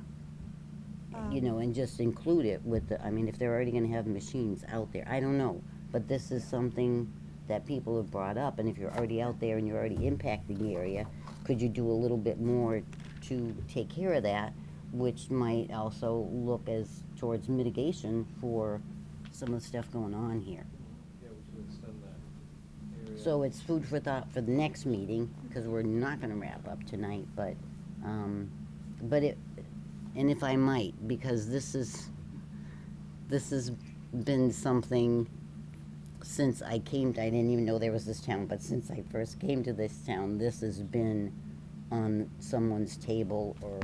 You know, and just include it with the, I mean, if they're already gonna have machines out there, I don't know. But this is something that people have brought up, and if you're already out there and you're already impacting the area, could you do a little bit more to take care of that, which might also look as towards mitigation for some of the stuff going on here? Yeah, we should extend that area. So it's food for thought for the next meeting, because we're not gonna wrap up tonight, but it, and if I might, because this has been something since I came, I didn't even know there was this town, but since I first came to this town, this has been on someone's table or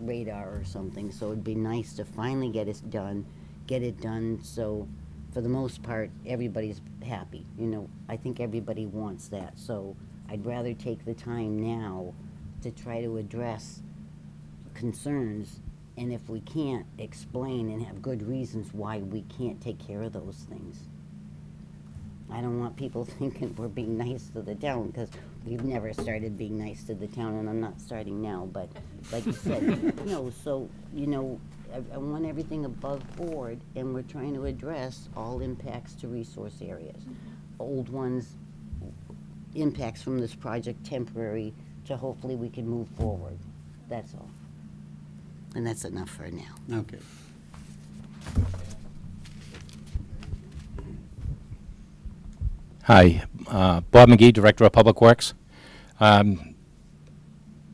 radar or something, so it'd be nice to finally get it done, so for the most part, everybody's happy. You know, I think everybody wants that, so I'd rather take the time now to try to address concerns, and if we can't, explain and have good reasons why we can't take care of those things. I don't want people thinking we're being nice to the town, because we've never started being nice to the town, and I'm not starting now, but like you said, no, so, you know, I want everything above board, and we're trying to address all impacts to resource areas. Old ones, impacts from this project temporary, to hopefully we can move forward. That's all. And that's enough for now. Okay. Hi, Bob McGee, Director of Public Works.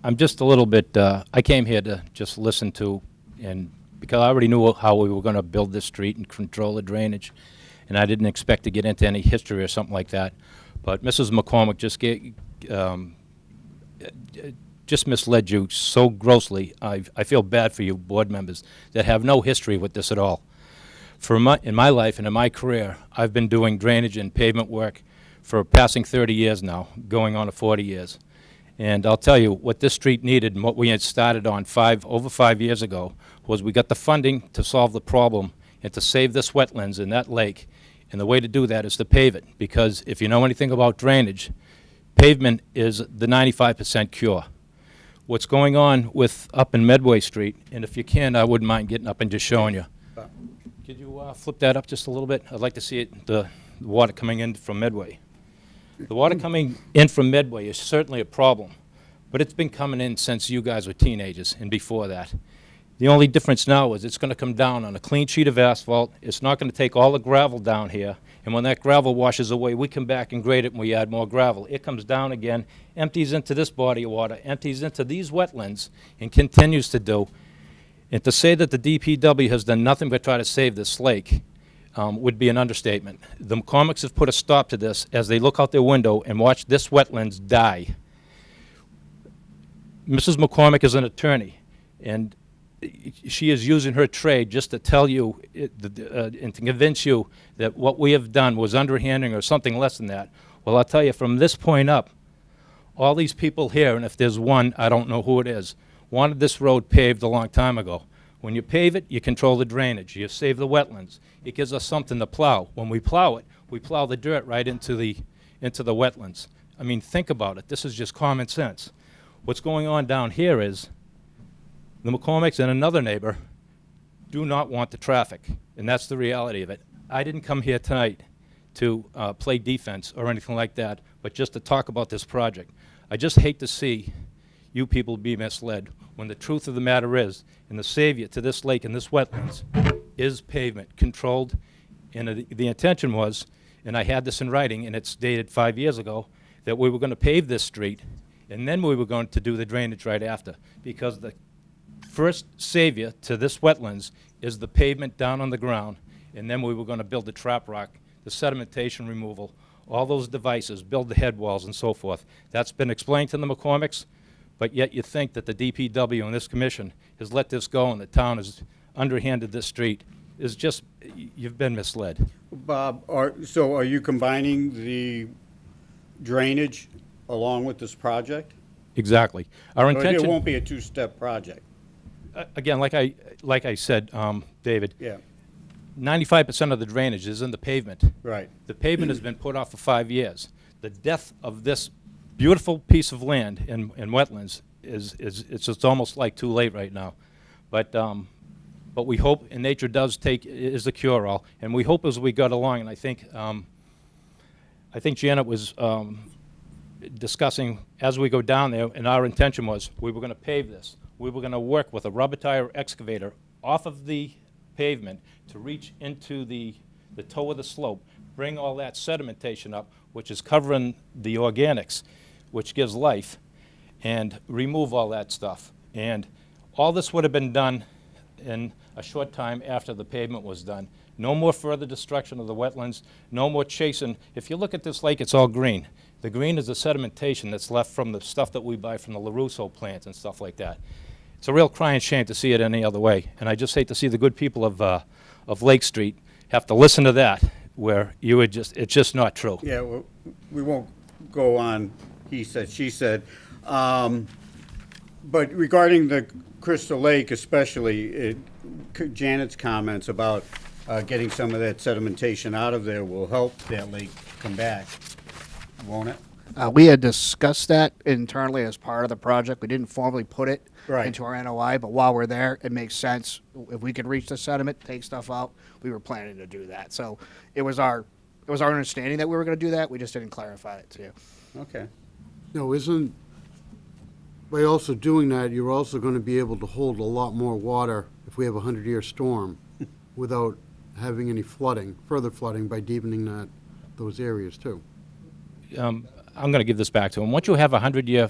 I'm just a little bit, I came here to just listen to, and because I already knew how we were going to build this street and control the drainage, and I didn't expect to get into any history or something like that. But Mrs. McCormick just misled you so grossly. I feel bad for you board members that have no history with this at all. In my life and in my career, I've been doing drainage and pavement work for passing 30 years now, going on to 40 years. And I'll tell you, what this street needed and what we had started on over 5 years ago was we got the funding to solve the problem and to save this wetlands and that lake. And the way to do that is to pave it, because if you know anything about drainage, pavement is the 95% cure. What's going on up in Medway Street, and if you can, I wouldn't mind getting up and just showing you. Could you flip that up just a little bit? I'd like to see it, the water coming in from Medway. The water coming in from Medway is certainly a problem, but it's been coming in since you guys were teenagers and before that. The only difference now is it's going to come down on a clean sheet of asphalt. It's not going to take all the gravel down here, and when that gravel washes away, we come back and grade it and we add more gravel. It comes down again, empties into this body of water, empties into these wetlands, and continues to do. And to say that the DPW has done nothing but try to save this lake would be an understatement. The McCormicks have put a stop to this as they look out their window and watch this wetlands die. Mrs. McCormick is an attorney, and she is using her trade just to tell you and to convince you that what we have done was underhanding or something less than that. Well, I'll tell you, from this point up, all these people here, and if there's one, I don't know who it is, wanted this road paved a long time ago. When you pave it, you control the drainage. You save the wetlands. It gives us something to plow. When we plow it, we plow the dirt right into the wetlands. I mean, think about it. This is just common sense. What's going on down here is the McCormicks and another neighbor do not want the traffic, and that's the reality of it. I didn't come here tonight to play defense or anything like that, but just to talk about this project. I just hate to see you people be misled when the truth of the matter is, and the savior to this lake and this wetlands is pavement controlled. And the intention was, and I had this in writing, and it's dated 5 years ago, that we were going to pave this street, and then we were going to do the drainage right after, because the first savior to this wetlands is the pavement down on the ground, and then we were going to build the trap rock, the sedimentation removal, all those devices, build the head walls and so forth. That's been explained to the McCormicks, but yet you think that the DPW and this commission has let this go and the town has underhanded this street. Is just, you've been misled. Bob, so are you combining the drainage along with this project? Exactly. Our So intention. it won't be a two-step project? Again, like I said, David, Yeah, 95% of the drainage is in the pavement. right. The pavement has been put off for 5 years. The death of this beautiful piece of land in wetlands it's just almost like too late right now. But we hope, and nature is the cure-all, and we hope as we got along, and I think Janet was discussing as we go down there, and our intention was we were going to pave this. We were going to work with a rubber tire excavator off of the pavement to reach into the toe of the slope, bring all that sedimentation up, which is covering the organics, which gives life, and remove all that stuff. And all this would have been done in a short time after the pavement was done. No more further destruction of the wetlands, no more chasing. If you look at this lake, it's all green. The green is the sedimentation that's left from the stuff that we buy from the LaRusso plants and stuff like that. It's a real crying shame to see it any other way. And I just hate to see the good people of Lake Street have to listen to that, where it's just not true. Yeah, well, we won't go on, he said, she said. But regarding the Crystal Lake especially, Janet's comments about getting some of that sedimentation out of there will help that lake come back, won't it? We had discussed that internally as part of the project. We didn't formally put it Right. into our NOI, but while we're there, it makes sense. If we could reach the sediment, take stuff out, we were planning to do that. So it was our understanding that we were going to do that. We just didn't clarify it to you. Okay. No, by also doing that, you're also going to be able to hold a lot more water if we have a 100-year storm without having any further flooding by deepening those areas too. I'm going to give this back to him. Once you have a 100-year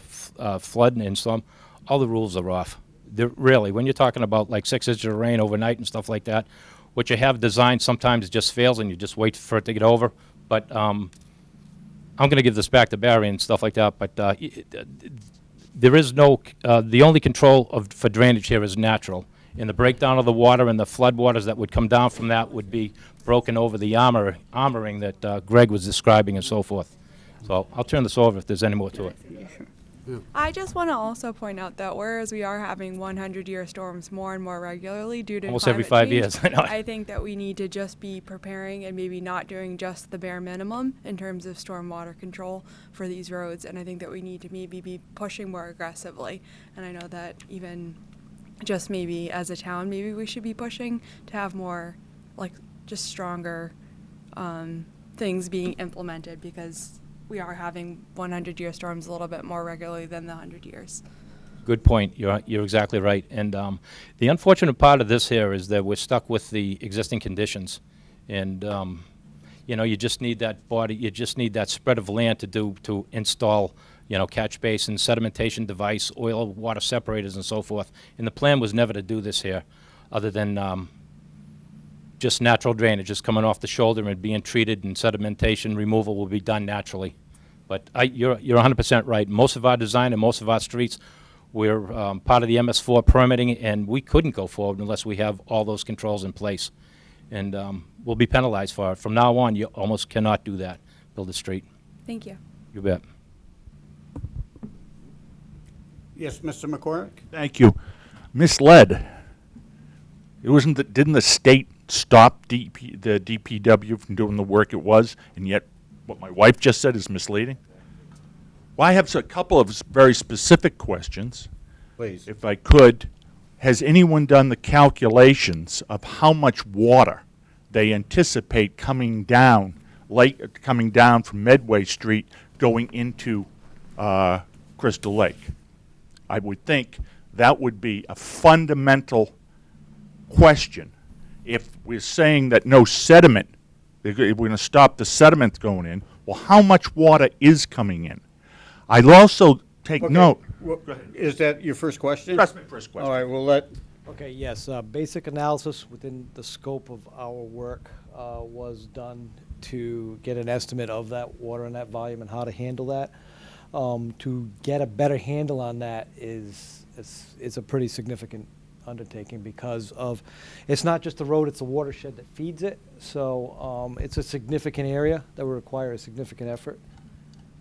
flood and storm, all the rules are off. Really, when you're talking about like 6 inches of rain overnight and stuff like that, what you have designed sometimes just fails and you just wait for it to get over. But I'm going to give this back to Barry and stuff like that, but there is no, the only control for drainage here is natural. And the breakdown of the water and the flood waters that would come down from that would be broken over the armoring that Greg was describing and so forth. So I'll turn this over if there's any more to it. I just want to also point out that whereas we are having 100-year storms more and more regularly due to Almost climate every 5 change, years, I know. I think that we need to just be preparing and maybe not doing just the bare minimum in terms of stormwater control for these roads. And I think that we need to maybe be pushing more aggressively. And I know that even just maybe as a town, maybe we should be pushing to have more, like, just stronger things being implemented, because we are having 100-year storms a little bit more regularly than the 100 years. Good point. You're exactly right. And the unfortunate part of this here is that we're stuck with the existing conditions. And, you know, you just need that body, you just need that spread of land to install, you know, catch basin, sedimentation device, oil, water separators, and so forth. And the plan was never to do this here, other than just natural drainage, just coming off the shoulder and being treated, and sedimentation removal will be done naturally. But you're 100% right. Most of our design and most of our streets, we're part of the MS4 permitting, and we couldn't go forward unless we have all those controls in place. And we'll be penalized for it. From now on, you almost cannot do that, build a street. Thank you. You bet. Yes, Mr. McCormick? Thank you. Misled. Didn't the state stop the DPW from doing the work it was, and yet what my wife just said is misleading? Well, I have a couple of very specific questions. Please. If I could, has anyone done the calculations of how much water they anticipate coming down from Medway Street going into Crystal Lake? I would think that would be a fundamental question. If we're saying that no sediment, we're going to stop the sediment going in, well, how much water is coming in? I'd also take note. Well, is that your first question? That's my first question. All right, we'll let. Okay, yes, basic analysis within the scope of our work was done to get an estimate of that water and that volume and how to handle that. To get a better handle on that is a pretty significant undertaking, because of, it's not just the road, it's the watershed that feeds it. So it's a significant area that would require a significant effort.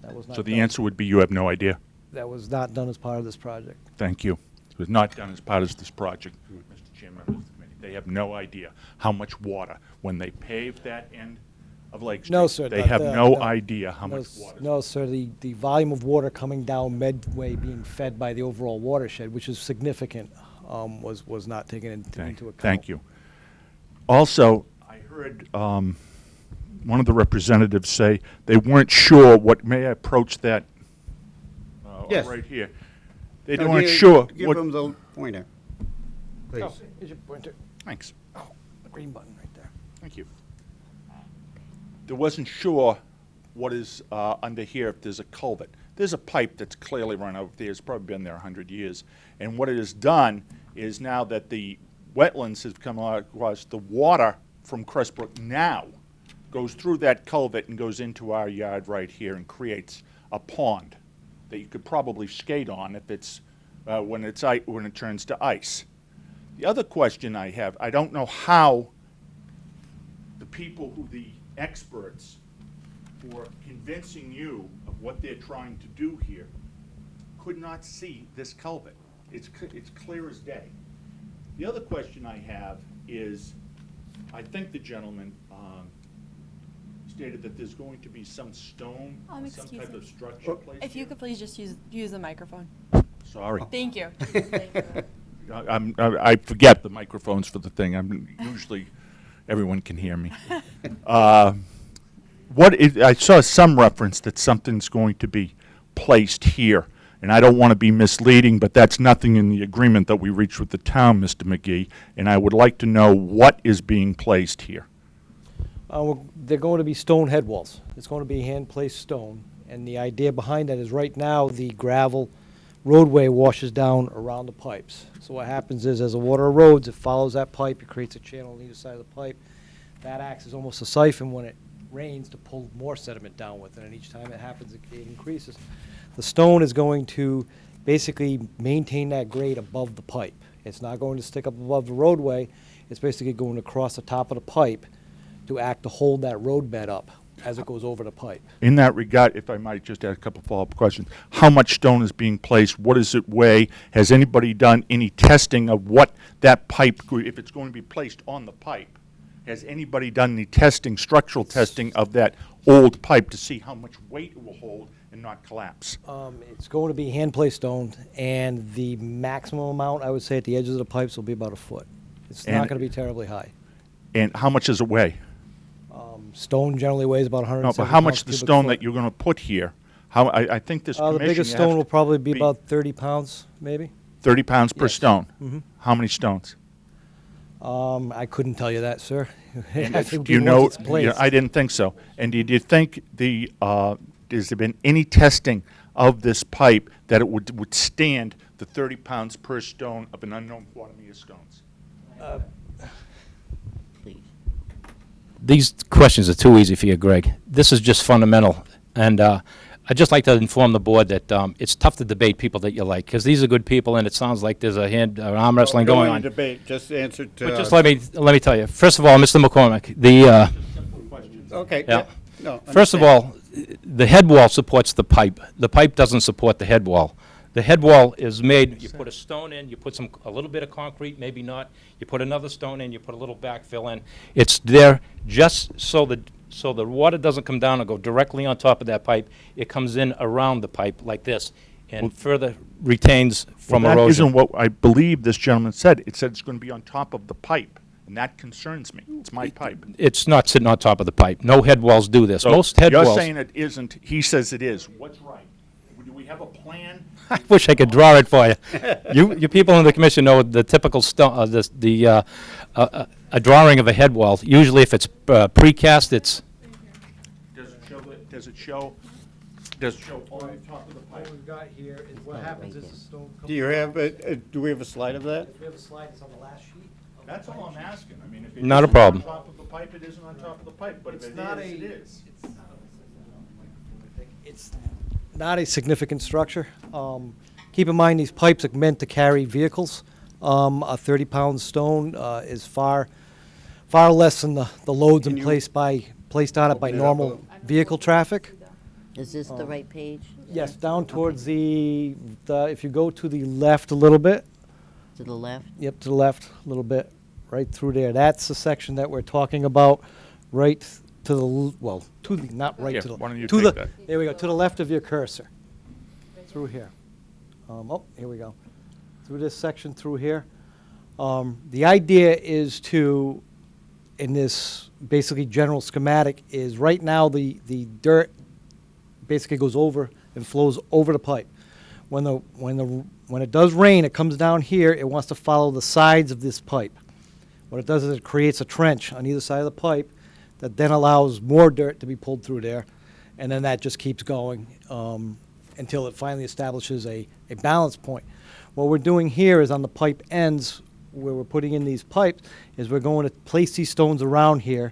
That was not So the done. answer would be you have no idea. That was not done as part of this project. Thank you. It was not done as part of this project, Mr. Chairman of the committee. They have no idea how much water, when they paved that end of Lake Street, No, sir. they not have the- no idea how no, much s- water. No, sir, the volume of water coming down Medway being fed by the overall watershed, which is significant, was not taken into account. Thank you. Also, I heard one of the representatives say they weren't sure what, may I approach that Yes. right here? They No, weren't give- sure Give what. them the pointer, please. Oh, here's your pointer. Thanks. Oh, the green button right there. Thank you. They wasn't sure what is under here, if there's a culvert. There's a pipe that's clearly run over there. It's probably been there 100 years. And what it has done is, now that the wetlands have come across, the water from Crestbrook now goes through that culvert and goes into our yard right here and creates a pond that you could probably skate on if it's when it turns to ice. The other question I have, I don't know how the experts who are convincing you of what they're trying to do here could not see this culvert. It's clear as day. The other question I have is, I think the gentleman stated that there's going to be some stone, some Excuse type me. of structure placed If you here. could please just use the microphone. Sorry. Thank you. I forget the microphones for the thing. Usually everyone can hear me. I saw some reference that something's going to be placed here, and I don't want to be misleading, but that's nothing in the agreement that we reached with the town, Mr. McGee, and I would like to know what is being placed here. They're going to be stone head walls. It's going to be hand-placed stone, and the idea behind that is, right now, the gravel roadway washes down around the pipes. So what happens is, as the water erodes, it follows that pipe, it creates a channel on either side of the pipe. That acts as almost a siphon when it rains to pull more sediment down with it, and each time it happens, it increases. The stone is going to basically maintain that grade above the pipe. It's not going to stick up above the roadway, it's basically going across the top of the pipe to act to hold that road bed up as it goes over the pipe. In that regard, if I might just add a couple follow-up questions, how much stone is being placed? What does it weigh? Has anybody done any testing of what that pipe, if it's going to be placed on the pipe, has anybody done any testing, structural testing of that old pipe to see how much weight it will hold and not collapse? It's going to be hand-placed stone, and the maximum amount, I would say, at the edges of the pipes will be about a foot. It's not And- going to be terribly high. And how much does it weigh? Stone generally weighs about 170 No, pounds. but how much the cubic stone foot. that you're going to put here? How I think this The commission biggest you stone have will to probably be about 30 pounds, maybe. 30 pounds per Yes. stone. Mhm. How many stones? I couldn't tell you that, sir. And I think do you once know? it's placed. I didn't think so. And do you think has there been any testing of this pipe that it would withstand the 30 pounds per stone of an unknown quantity of stones? Please. These questions are too easy for you, Greg. This is just fundamental. And I'd just like to inform the board that it's tough to debate people that you like, because these are good people, and it sounds like there's an arm wrestling Don't going go on. into debate, just answer to. But just let me tell you. First of all, Mr. McCormick, Okay. yeah. No, First of understand. all, the head wall supports the pipe. The pipe doesn't support the head wall. The head wall is made, you put a stone in, you put a little bit of concrete, maybe not, you put another stone in, you put a little backfill in. It's there just so the water doesn't come down and go directly on top of that pipe. It comes in around the pipe like this and further retains from Well, that erosion. isn't what I believe this gentleman said. It said it's going to be on top of the pipe, and that concerns me. It's my pipe. It's not sitting on top of the pipe. No head walls do this. So Most head you're walls. saying it isn't. He says it is. What's right? Do we have a plan? I wish I could draw it for you. You people in the commission know the typical a drawing of a head wall. Usually, if it's precast, it's Does it show on top of the pipe? What we've got here is what happens is the stone comes. Do you have, do we have a slide of that? If we have a slide, it's on the last sheet. That's all I'm asking. I mean, if it Not a isn't problem. on top of the pipe, it isn't on top of the pipe. But if It's it not is, a- it is. It's not a significant structure. Keep in mind, these pipes are meant to carry vehicles. A 30-pound stone is far less than the loads Can you placed on it by open it up a normal little? vehicle traffic. Is this the right page? Yes, down towards the, if you go to the left a little bit, To the left? yep, to the left a little bit, right through there. That's the section that we're talking about, right to the, to the, not right Here, to the. why don't you to take the- that? There we go, to the left of your cursor, through here. Here we go. Through this section through here. The idea is to, in this basically general schematic, is right now the dirt basically goes over and flows over the pipe. When it does rain, it comes down here, it wants to follow the sides of this pipe. What it does is it creates a trench on either side of the pipe that then allows more dirt to be pulled through there, and then that just keeps going until it finally establishes a balance point. What we're doing here is on the pipe ends, where we're putting in these pipes, is we're going to place these stones around here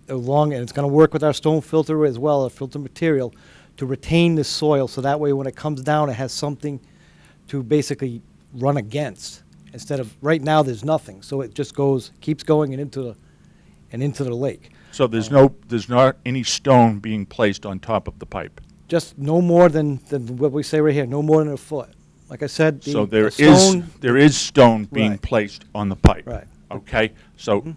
along, and it's going to work with our stone filter as well, a filter material, to retain this soil, so that way when it comes down, it has something to basically run against. Instead of, right now, there's nothing, so it just keeps going and into the lake. So there's not any stone being placed on top of the pipe. Just no more than what we say right here, no more than a foot. Like I said, So the stone, there is stone being Right. placed on the pipe. Right. Okay, so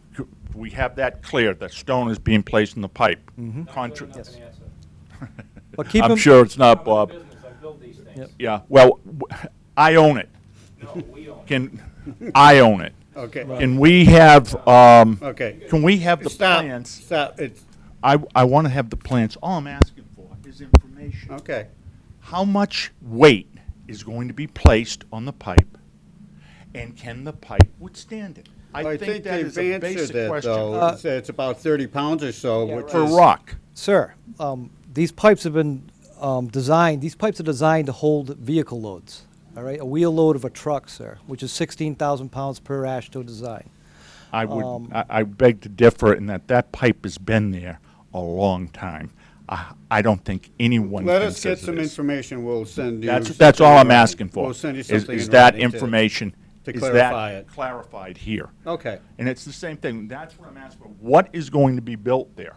we have that clear, that stone is being placed in the pipe. Yes. But keep I'm in- sure it's not, Bob. Yep. Yeah, well, I own it. I own it. Okay. Can we have, Okay. can we have the Stop. plans? Stop. It's, I want to have the plans. All I'm asking for is information. okay. How much weight is going to be placed on the pipe, and can the pipe withstand it? I think that they've is a answered basic that, question. though. It's about 30 pounds or so, which For is. rock. Sir, these pipes have been designed, these pipes are designed to hold vehicle loads. all right? A wheel load of a truck, sir, which is 16,000 pounds per AASHTO design. I would, I beg to differ in that that pipe has been there a long time. I don't think anyone Let can us get says it some is. information, we'll send you. That's something all in I'm writing. asking for. We'll send you Is something in that writing information, to is clarify that it. clarified here? Okay. And it's the same thing. That's what I'm asking for. What is going to be built there?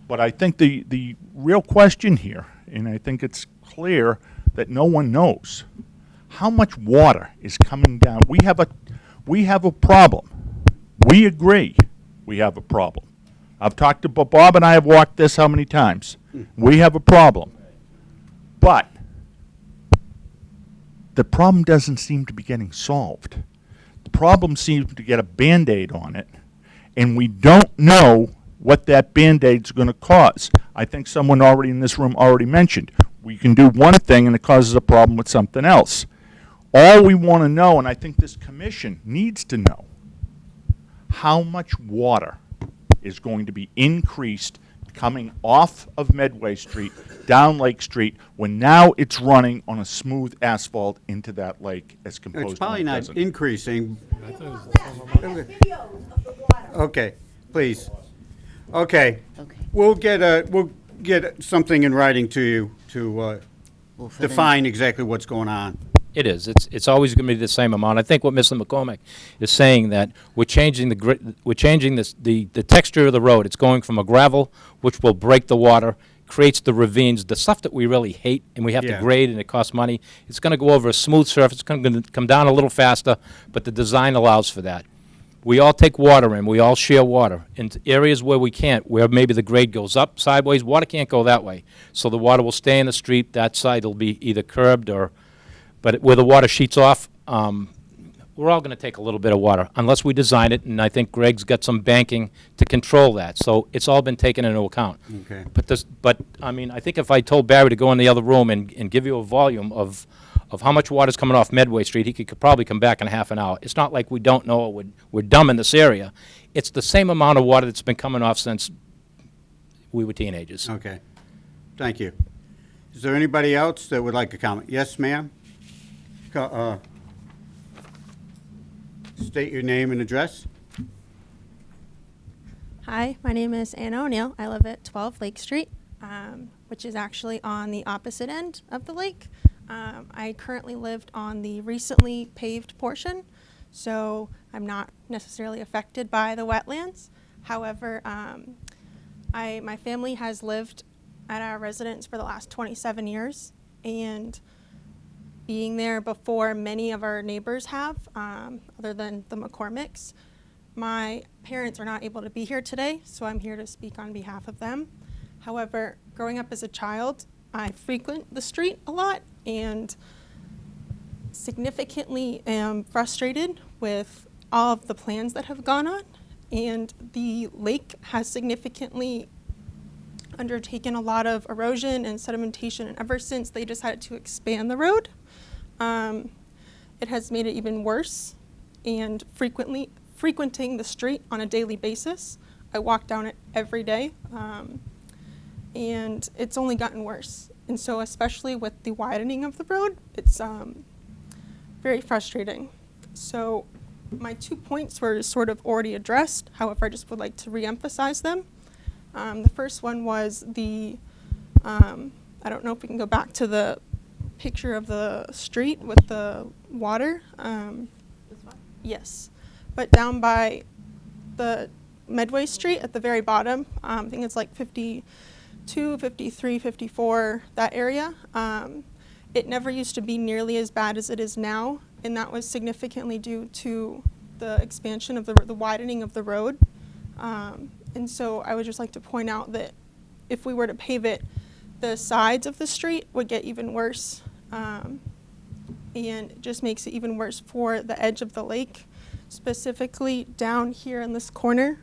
But I think the real question here, and I think it's clear that no one knows, how much water is coming down? We have a problem. We agree we have a problem. I've talked to Bob and I have walked this how many times? We have a problem. But the problem doesn't seem to be getting solved. The problem seems to get a Band-Aid on it, and we don't know what that Band-Aid's going to cause. I think someone already in this room already mentioned, we can do one thing and it causes a problem with something else. All we want to know, and I think this commission needs to know, how much water is going to be increased coming off of Medway Street, down Lake Street, when now it's running on a smooth asphalt into that lake as composed It's probably to not present. increasing. Okay, please. Okay. Okay. We'll get something in writing to you to Well, for the- define exactly what's going on. It is. It's always going to be the same amount. I think what Mr. McCormick is saying that we're changing the texture of the road. It's going from a gravel, which will break the water, creates the ravines, the stuff that we really hate, and we have Yeah. to grade, and it costs money. It's going to go over a smooth surface. It's going to come down a little faster, but the design allows for that. We all take water in. We all share water. In areas where we can't, where maybe the grade goes up sideways, water can't go that way. So the water will stay in the street. That side will be either curbed or. But where the water sheets off, we're all going to take a little bit of water, unless we design it, and I think Greg's got some banking to control that. So it's all been taken into account. Okay. But I mean, I think if I told Barry to go in the other room and give you a volume of how much water's coming off Medway Street, he could probably come back in half an hour. It's not like we don't know or we're dumb in this area. It's the same amount of water that's been coming off since we were teenagers. Okay. Thank you. Is there anybody else that would like to comment? Yes, ma'am? State your name and address. Hi, my name is Anna O'Neill. I live at 12 Lake Street, which is actually on the opposite end of the lake. I currently lived on the recently paved portion, so I'm not necessarily affected by the wetlands. However, my family has lived at our residence for the last 27 years, and being there before many of our neighbors have, other than the McCormicks. My parents are not able to be here today, so I'm here to speak on behalf of them. However, growing up as a child, I frequent the street a lot and significantly am frustrated with all of the plans that have gone on. And the lake has significantly undertaken a lot of erosion and sedimentation, and ever since they decided to expand the road, it has made it even worse. And frequenting the street on a daily basis, I walk down it every day, and it's only gotten worse. And so, especially with the widening of the road, it's very frustrating. So my 2 points were sort of already addressed. However, I just would like to reemphasize them. The first one was I don't know if we can go back to the picture of the street with the water. This one? Yes. But down by the Medway Street at the very bottom, I think it's like 52, 53, 54, that area. It never used to be nearly as bad as it is now, and that was significantly due to the expansion of the widening of the road. And so I would just like to point out that if we were to pave it, the sides of the street would get even worse, and it just makes it even worse for the edge of the lake, specifically down here in this corner.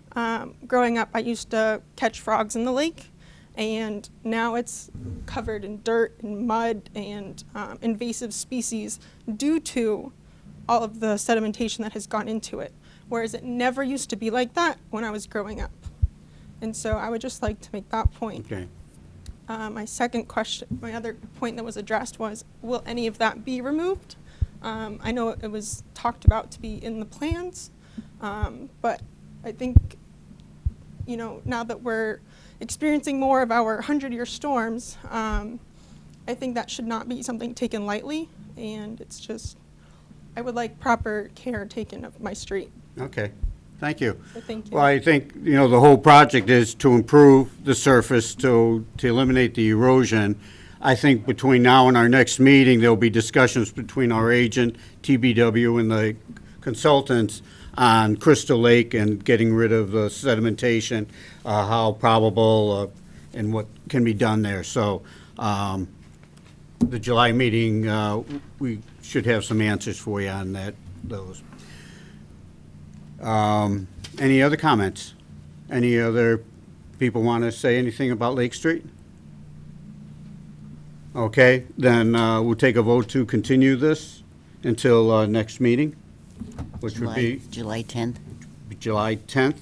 Growing up, I used to catch frogs in the lake, and now it's covered in dirt and mud and invasive species due to all of the sedimentation that has gone into it, whereas it never used to be like that when I was growing up. And so I would just like to make that point. Okay. My second question, my other point that was addressed was, will any of that be removed? I know it was talked about to be in the plans, but I think, you know, now that we're experiencing more of our 100-year storms, I think that should not be something taken lightly, and it's just, I would like proper care taken of my street. Okay, thank you. So thank you. Well, I think, you know, the whole project is to improve the surface, to eliminate the erosion. I think between now and our next meeting, there'll be discussions between our agent, TBW, and the consultants on Crystal Lake and getting rid of the sedimentation, how probable, and what can be done there. So, the July meeting, we should have some answers for you on those. Any other comments? Any other people want to say anything about Lake Street? Okay, then we'll take a vote to continue this until next meeting, which would be July 10th. July 10th,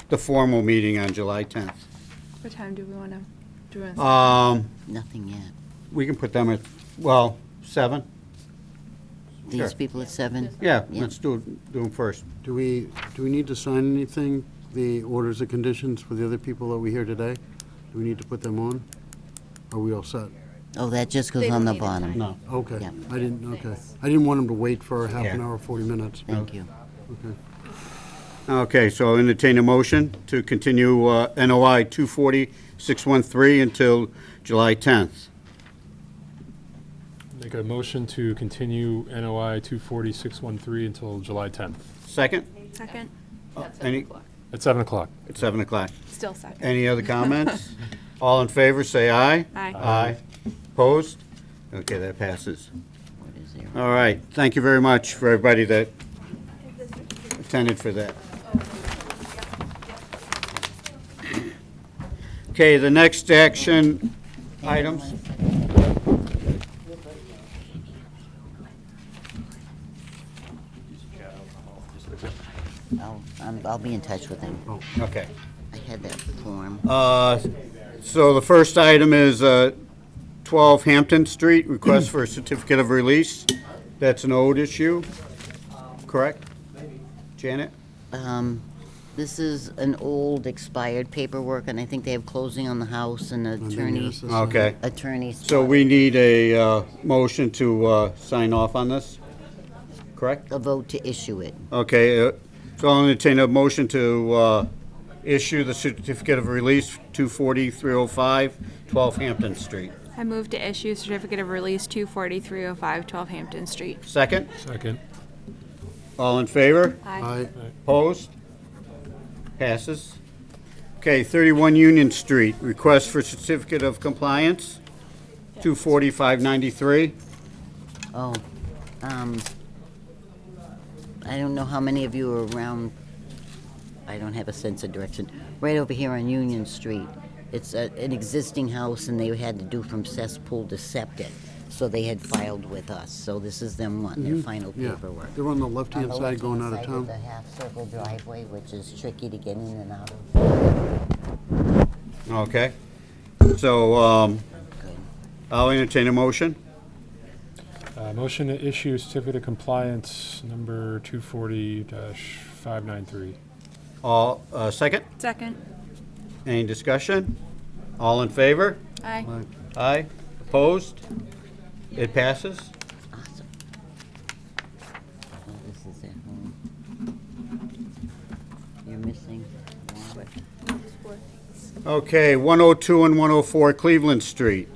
the formal meeting on July 10th. What time do we want to? Nothing yet. We can put them at, well, 7? These Sure. people at 7? Yeah, let's do them first. Do we need to sign anything, the orders of conditions for the other people that we hear today? Do we need to put them on? Are we all set? Oh, that just goes on the bottom. No. Okay. Yeah. I didn't want them to wait for half an Yeah. hour, 40 minutes. Thank you. Okay. Okay, so I'll entertain a motion to continue NOI 240-613 until July 10th. Make a motion to continue NOI 240-613 until July 10th Second? Second. Any, at 7 o'clock. at 7 o'clock. Still second. Any other comments? All in favor, say aye. Aye. Aye. Opposed? Okay, that passes. What is there? All right, thank you very much for everybody that attended for that. Okay, the next action items. I'll be in touch with them. Okay. I had that form. So the first item is 12 Hampton Street, request for a certificate of release. That's an old issue, correct? Janet? This is an old expired paperwork, and I think they have closing on the house and Okay. attorney. So we need a motion to sign off on this, correct? A vote to issue it. Okay, so I'll entertain a motion to issue the certificate of release, 240-305, 12 Hampton Street. I move to issue certificate of release 240-305 12 Hampton Street. Second? Second. All in favor? Aye. Opposed? Passes. Okay, 31 Union Street, request for certificate of compliance, 24593. Oh, I don't know how many of you are around, I don't have a sense of direction. Right over here on Union Street. It's an existing house, and they had to do from cesspool to septic, so they had filed with us. So this is them wanting their final Yeah, paperwork. they're on the left-hand side going out of On the left-hand town. side is a half-circle driveway, which is tricky to get in and out of. Okay. So I'll entertain a motion. Motion to issue certificate of compliance number 240-593. All, second? Second. Any discussion? All in favor? Aye. Aye. Opposed? It passes. Awesome. Oh, this is at home. You're missing one. Okay, 102 and 104 Cleveland Street,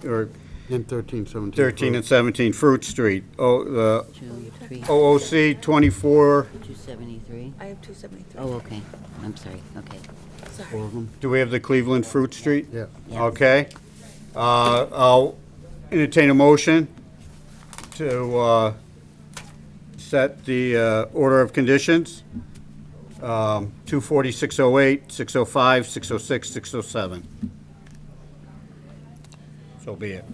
or And 1317. 13 and 17 Fruit Street. Oh, 2, 3, OOC 24. 273. I have 273. Oh, okay. I'm sorry. Okay. Four of them. Do we have the Cleveland Fruit Street? Yeah. Yeah. Okay. I'll entertain a motion to set the order of conditions, 240, 608, 605, 606, 607. So be it.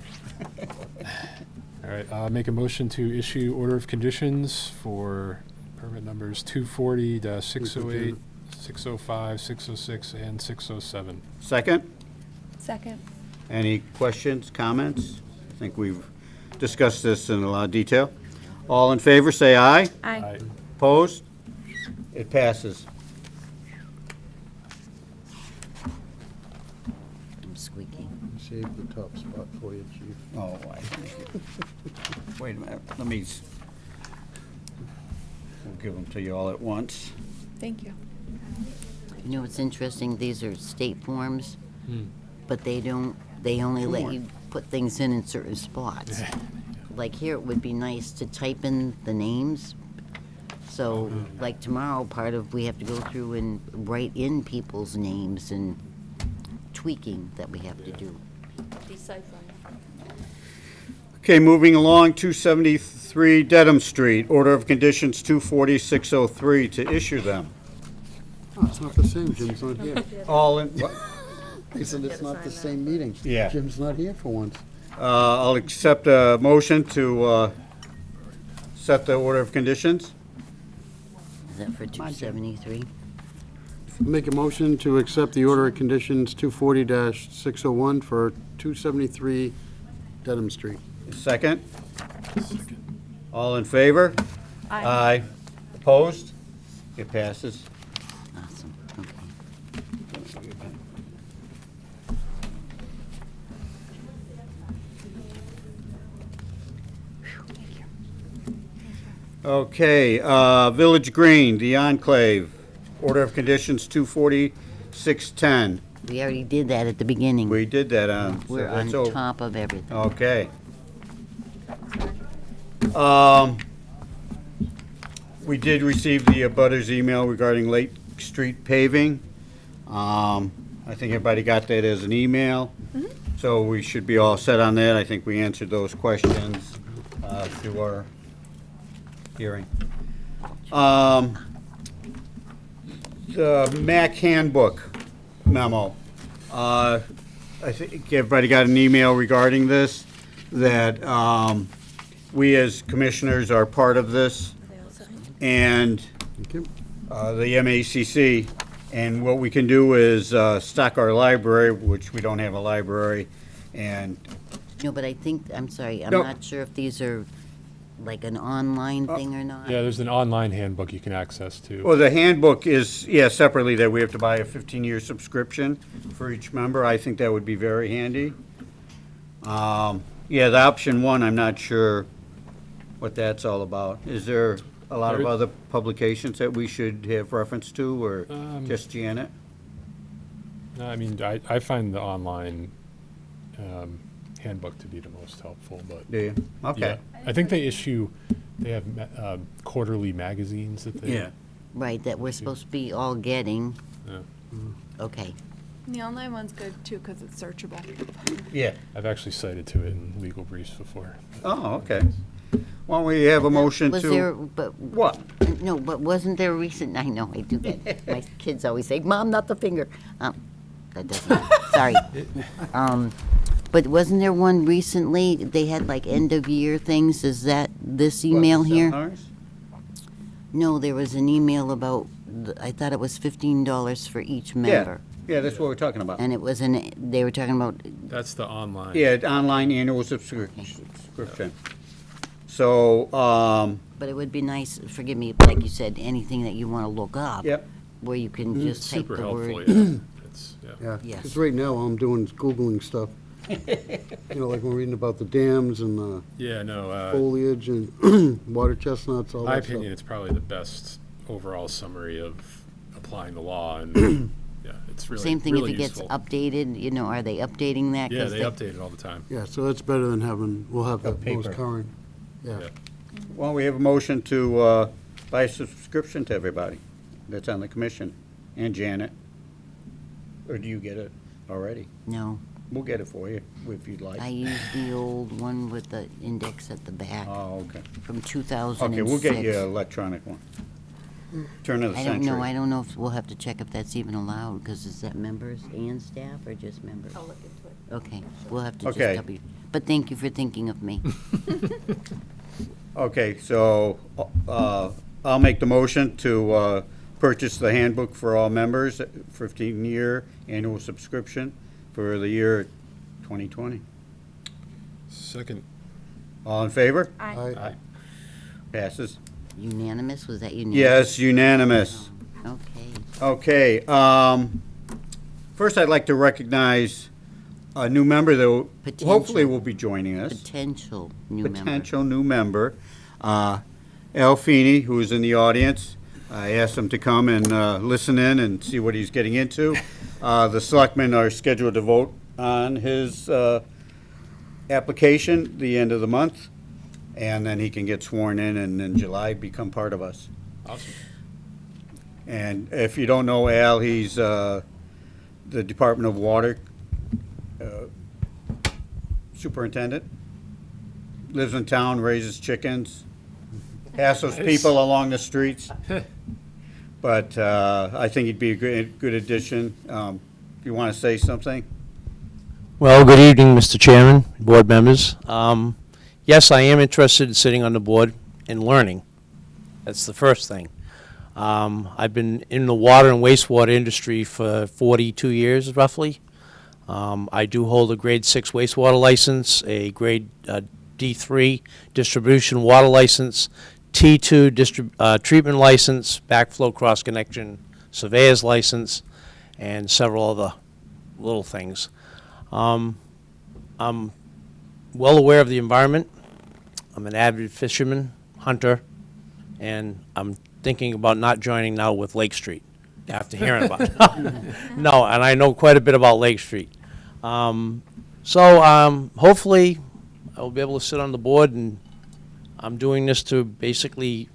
All right, make a motion to issue order of conditions for permit numbers 240-608, 605, 606, and 607. Second? Second. Any questions, comments? I think we've discuss this in a lot of detail. All in favor, say aye. Aye. Opposed? It passes. I'm squeaking. Save the top spot for you, chief. Oh, wait a minute, let me, we'll give them to you all at once. Thank you. You know what's interesting? These are state forms, Hmm. but they only let you put things in certain spots. Like here, it would be nice to type in the names. So, like tomorrow, we have to go through and write in people's names and tweaking that we have to do. Deciphering. Okay, moving along, 273 Dedham Street, order of conditions 240-603 to issue them. Oh, it's not the same, Jim's not here. All in, He said it's not the same meeting. Yeah. Jim's not here for once. I'll accept a motion to set the order of conditions. Is that for 273? Make a motion to accept the order of conditions 240-601 for 273 Dedham Street. Second? All in favor? Aye. Opposed? It passes. Awesome, okay. Okay, Village Green, the Enclave, order of conditions 240-610. We already did that at the beginning. We did that on. so We're on that's over. top of everything. Okay. We did receive the abutters email regarding Lake Street paving. I think everybody got that as an email. So we should be all set on that. I think we answered those questions through our hearing. The MAC handbook memo. I think everybody got an email regarding this, that we as commissioners are part of this, and the MACC. And what we can do is stock our library, which we don't have a library, and No, but I think, I'm sorry, I'm No. not sure if these are like an online thing or not. Yeah, there's an online handbook you can access to. well, the handbook is, yeah, separately, that we have to buy a 15-year subscription for each member. I think that would be very handy. Yeah, the option one, I'm not sure what that's all about. Is there a lot of There- other publications that we should have reference to, or just Janet? No, I mean, I find the online handbook to be the most helpful, but. Do you? Okay. Yeah. I think they have quarterly magazines that they. Yeah. Right, that we're supposed to be all getting. Yeah. Okay. The online one's good too because it's searchable. Yeah. I've actually cited to it in legal briefs before. Oh, okay. Why don't we have a motion Was to? there, but. What? No, but wasn't there a recent, I know, I do that. My kids always say, Mom, not the finger. That doesn't, sorry. But wasn't there one recently, they had like end of year things, is that this email here? Seminars? No, there was an email about, I thought it was $15 for each member. Yeah, that's what we're talking about. And it was they were talking about, That's the online. Yeah, online annual subscription. So, but it would be nice, forgive me, like you said, anything that you want to look up. Yep. Where you can just type Super the helpful, word. yeah. It's, yeah. Yeah, Yes. because right now, all I'm doing is Googling stuff. You know, like we're reading about the dams and the Yeah, no, foliage and water chestnuts, all my that stuff. opinion, it's probably the best overall summary of applying the law, and yeah, it's really, Same thing if really it gets useful. updated, you know, are they updating that? Yeah, 'Cause they update it all the time. Yeah, so that's better than we'll have A the most paper. current. Yeah. Yeah. well, we have a motion to buy a subscription to everybody that's on the commission, and Janet. Or do you get it already? No, We'll get it for you, if you'd like. I used the old one with the index at the back Oh, okay. from 2006. Okay, we'll get you an electronic one. Turn of the I century. don't know if we'll have to check if that's even allowed, because is that members and staff or just members? I'll look into it. Okay, we'll have to Okay. just but thank you for thinking of me. Okay, so I'll make the motion to purchase the handbook for all members, 15-year annual subscription for the year 2020. Second. All in favor? Aye. Passes. Unanimous, was that unanimous? Yes, unanimous. Okay. Okay, first I'd like to recognize a new member that hopefully will be joining us. Potential new member. Potential new member. Al Feeney, who is in the audience. I asked him to come and listen in and see what he's getting into. The selectmen are scheduled to vote on his application the end of the month, and then he can get sworn in and in July become part of us. Awesome. And if you don't know Al, he's the Department of Water superintendent. Lives in town, raises chickens, hassles people along the streets. But I think he'd be a good addition. If you want to say something? Well, good evening, Mr. Chairman, board members. Yes, I am interested in sitting on the board and learning. That's the first thing. I've been in the water and wastewater industry for 42 years, roughly. I do hold a grade 6 wastewater license, a grade D3 distribution water license, T2 treatment license, backflow cross-connection surveyor's license, and several other little things. I'm well aware of the environment. I'm an avid fisherman, hunter, and I'm thinking about not joining now with Lake Street after hearing about it. No, and I know quite a bit about Lake Street. Hopefully I will be able to sit on the board, and I'm doing this to basically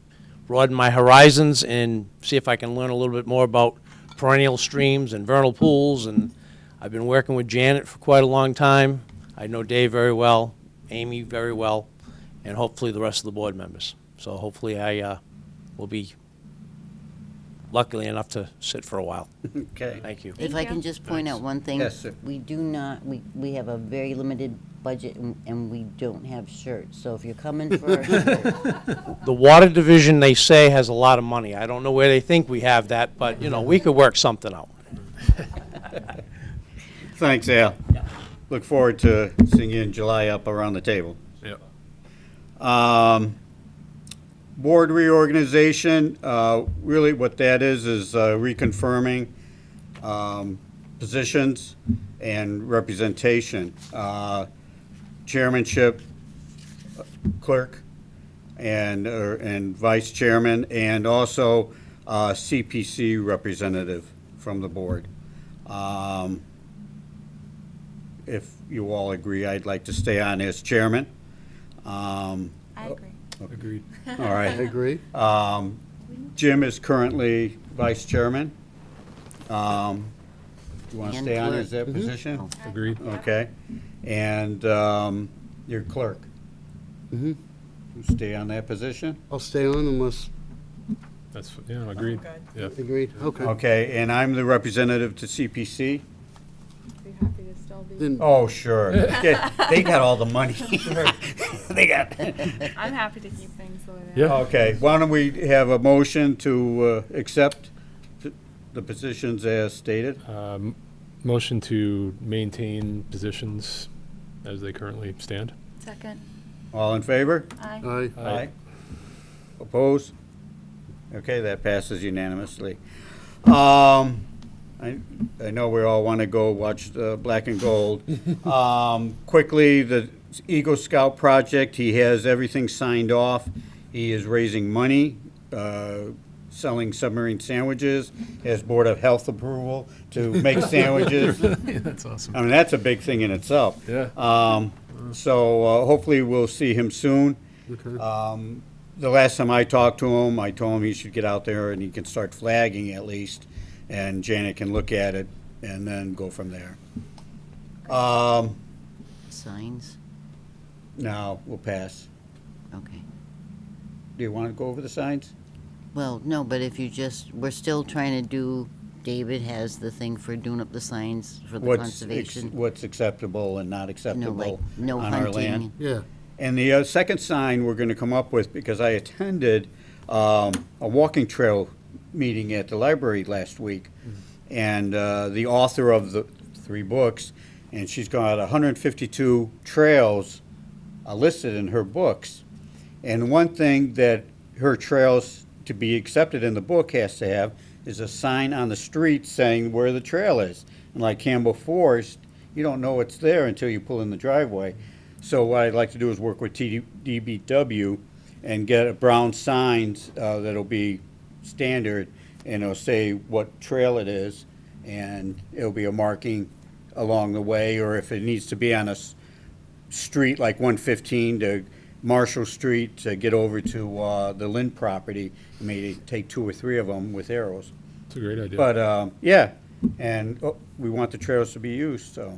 broaden my horizons and see if I can learn a little bit more about perennial streams and vernal pools. And I've been working with Janet for quite a long time. I know Dave very well, Amy very well, and hopefully the rest of the board members. So hopefully I will be lucky enough to sit for a while. Okay. Thank you. If I can just point out one thing. Yes, sir. We do not, we have a very limited budget and we don't have shirts. So if you're coming for a shirt, The water division, they say, has a lot of money. I don't know where they think we have that, but, you know, we could work something out. Thanks, Al. Look forward to seeing you in July up around the table. Yep. Board reorganization, really what that is reconfirming positions and representation. Chairmanship, clerk, and vice chairman, and also CPC representative from the board. If you all agree, I'd like to stay on as chairman. I agree. Agreed. All right. I agree. Jim is currently vice chairman. You want to And stay on clerk. as that position? Oh. Agreed. Okay. And your clerk, Mm-hmm. you stay on that position? I'll stay on unless, That's, yeah, agreed. Yeah. agreed, okay. Okay, and I'm the representative to CPC? Be happy to still be. Then, Oh, sure. They got all the money. They got. I'm happy to keep things the way they are. Yeah. Okay, why don't we have a motion to accept the positions as stated? Motion to maintain positions as they currently stand. Second. All in favor? Aye. aye. Opposed? Okay, that passes unanimously. I know we all want to go watch Black and Gold. Quickly, the Eagle Scout project, he has everything signed off. He is raising money, selling submarine sandwiches, has Board of Health approval to make sandwiches. That's awesome. I mean, that's a big thing in itself. Yeah. So hopefully we'll see him soon. Okay. The last time I talked to him, I told him he should get out there and he can start flagging at least, and Janet can look at it and then go from there. Signs, No, we'll pass. okay. Do you want to go over the signs? Well, no, but if you just, we're still trying to do, David has the thing for doing up the signs for the conservation. What's acceptable and not No, like, acceptable no on our land? hunting. Yeah, And the second sign we're going to come up with, because I attended a walking trail meeting at the library last week, and the author of the 3 books, and she's got 152 trails listed in her books. And one thing that her trails to be accepted in the book has to have is a sign on the street saying where the trail is. And like Campbell Forest, you don't know it's there until you pull in the driveway. So what I'd like to do is work with DBW and get a brown signs that'll be standard, and it'll say what trail it is, and it'll be a marking along the way, or if it needs to be on a street like 115 to Marshall Street to get over to the Lynn property, maybe take 2 or 3 of them with arrows. It's a great idea. But, yeah, and we want the trails to be used, so.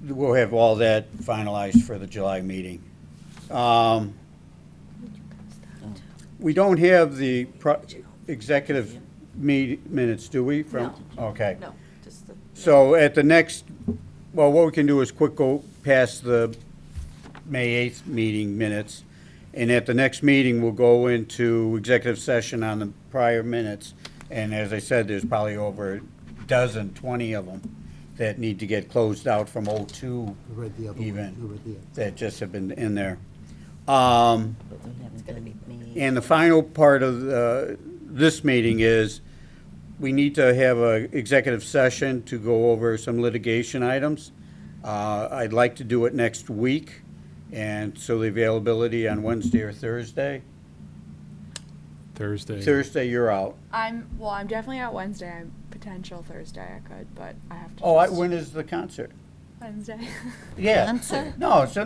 We'll have all that finalized for the July meeting. We don't have the executive minutes, do we? No. Okay. No, just the. So at the next, well, what we can do is quick go past the May 8th meeting minutes, and at the next meeting, we'll go into executive session on the prior minutes, and as I said, there's probably over a dozen, 20 of them that need to get closed out from '02 I read the other one. even, I read the other. that just have been in there. But we haven't done May. And the final part of this meeting is, we need to have an executive session to go over some litigation items. I'd like to do it next week, and so the availability on Wednesday or Thursday. Thursday. Thursday, you're out. I'm definitely out Wednesday. I'm potential Thursday I could, but I have to. Oh, just- when is the concert? Wednesday. Yeah. Concert. No, so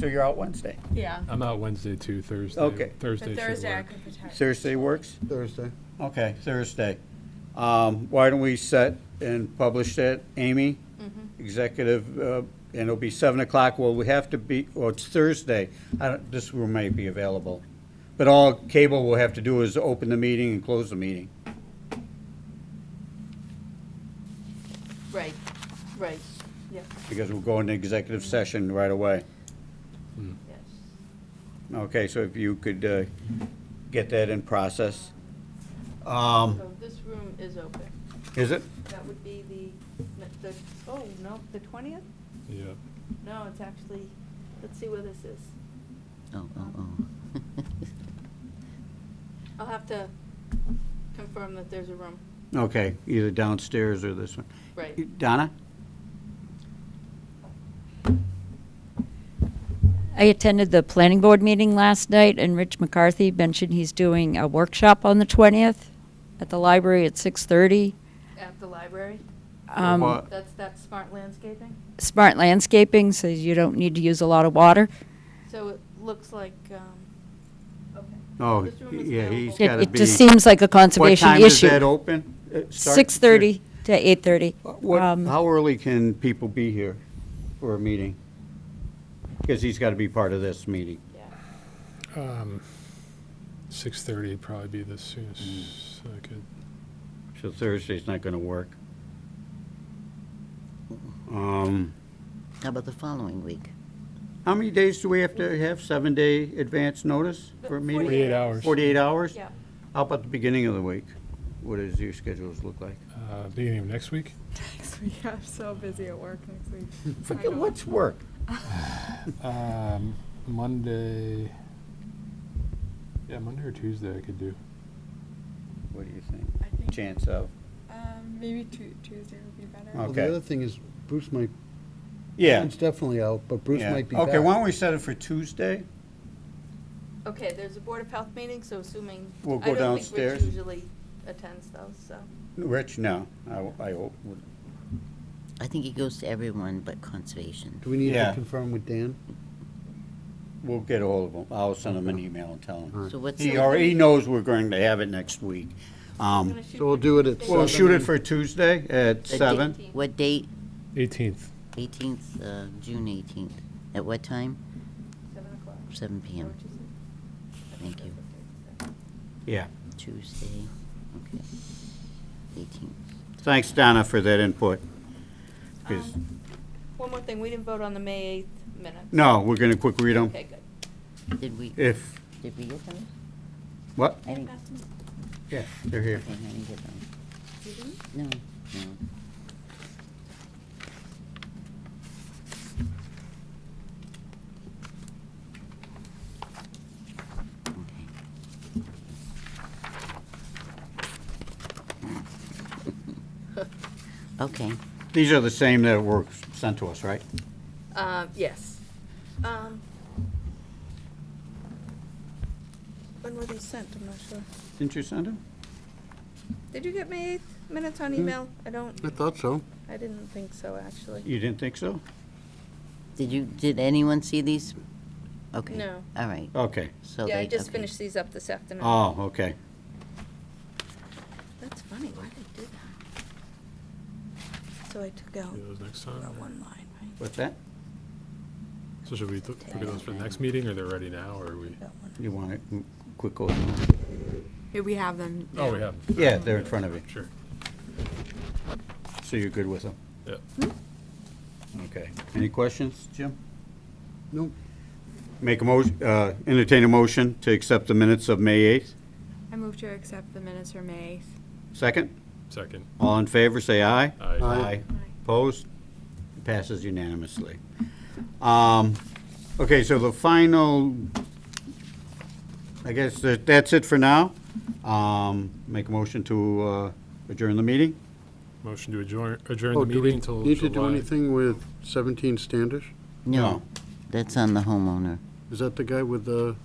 you're out Wednesday. Yeah. I'm out Wednesday too, Thursday. Okay. Thursday But should Thursday I work. could potentially. Thursday works? Thursday. Okay, Thursday. Why don't we set and publish that, Amy? Executive, and it'll be 7 o'clock. Well, we have to be, well, it's Thursday. This room may be available. But all cable will have to do is open the meeting and close the meeting. Right, right, yeah, Because we'll go into executive session right away. yes. Okay, so if you could get that in process. So this room is open. Is it? That would be the, oh, no, the 20th? Yeah. No, it's actually, let's see where this is. Oh. I'll have to confirm that there's a room. Okay, either downstairs or this one. Right. Donna? I attended the planning board meeting last night, and Rich McCarthy mentioned he's doing a workshop on the 20th at the library at 6:30. At the library? What? That's that smart landscaping? Smart landscaping, so you don't need to use a lot of water. So it looks like, okay. Oh, This room is yeah, he's available. gotta It be. just seems like a conservation What issue. time does that open? Start? 6:30 to 8:30. How early can people be here for a meeting? Because he's got to be part of this meeting. 6:30 would probably be the soonest I could. So Thursday's not going to work. How about the following week? How many days do we have to have? 7-day advance notice for a meeting? 48 hours. 48 hours? Yeah. How about the beginning of the week? What does your schedules look like? Beginning of next week? Next week, I'm so busy at work next week. Forget what's work. Monday. Yeah, Monday or Tuesday I could do. What do you think? I think- Chance of? Maybe Tuesday would be better. Well, Okay. the other thing is Bruce might, Yeah. it's definitely out, but Bruce Yeah. might be back. Okay, why don't we set it for Tuesday? Okay, there's a Board of Health meeting, so assuming. We'll go I don't downstairs. think Rich usually attends those, so. Rich, no. I hope. I think he goes to everyone but conservation. Do we need Yeah. to confirm with Dan? We'll get ahold of him. I'll send him an email and tell him. So what's He the- already knows we're going to have it next week. I'm gonna shoot So we'll for do it at Tuesday. We'll shoot it and- for Tuesday at The 7. date- What date? 18th. 18th, June 18th. At what time? 7 o'clock. 7 Is that PM. what you said? Thank you. Yeah. Tuesday, okay. 18th. Thanks, Donna, for that input. 'Cause- One more thing, we didn't vote on the May 8th minutes. No, we're going to quick read them. Okay, good. Did we If, get them? what? I didn't, Pass them. Yeah, they're here. okay, I didn't get them. You didn't? No. Okay. These are the same that were sent to us, right? Yes. When were they sent? I'm not sure. Didn't you send them? Did you get May 8th minutes on email? I don't. I thought so. I didn't think so, actually. You didn't think so? Did anyone see these? Okay. No. All right. Okay. So Yeah, I they- just okay. finished these up this afternoon. Oh, okay. That's funny. Why they did that? So I took out those next time? that one line, right? What's that? So should we look at those for the next meeting, or they're ready now, or are we? You want it quick over? Here we have them. Oh, now. we have. Yeah, they're in front of you. Sure. So you're good with them? Yeah. Okay. Any questions, Jim? Nope. Make a motion, entertain a motion to accept the minutes of May 8th. I move to accept the minutes for May 8th. Second? Second. All in favor, say aye. Aye. Aye. Opposed? Passes unanimously. Okay, so the final, I guess that's it for now. Make a motion to adjourn the meeting? Motion to adjourn Oh, the do we meeting until need to do July. anything with 17 Standish? No, that's on the homeowner. Is that the guy with the,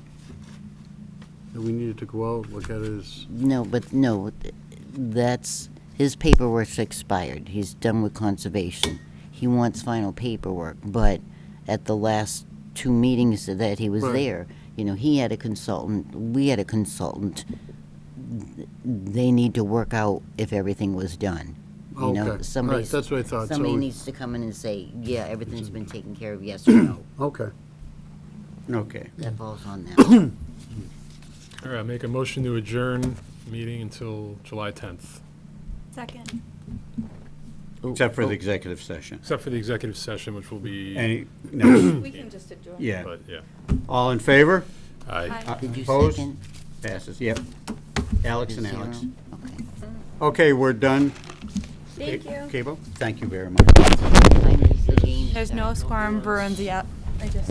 that we needed to go out, look at his, No, but no, that's, his paperwork's expired. He's done with conservation. He wants final paperwork, but at the last 2 meetings that he was Right. there, you know, he had a consultant, we had a consultant. They need to work out if everything was done. You know, Okay. somebody, Right, that's what I thought. somebody So- needs to come in and say, yeah, everything's been taken care of, yes or no. okay. Okay. That falls on them. All right, make a motion to adjourn meeting until July 10th, Second. Except for the executive session. except for the executive session, which will be. Any, no, We can just adjourn. yeah. But, yeah. All in favor? Aye. Did you Opposed? second? Passes, yep. Alex and Zero? Alex. Okay. Okay, we're done. Thank you. Cable, thank you very much. Mine is the James There's no Stark. squirm Bruins yet. I just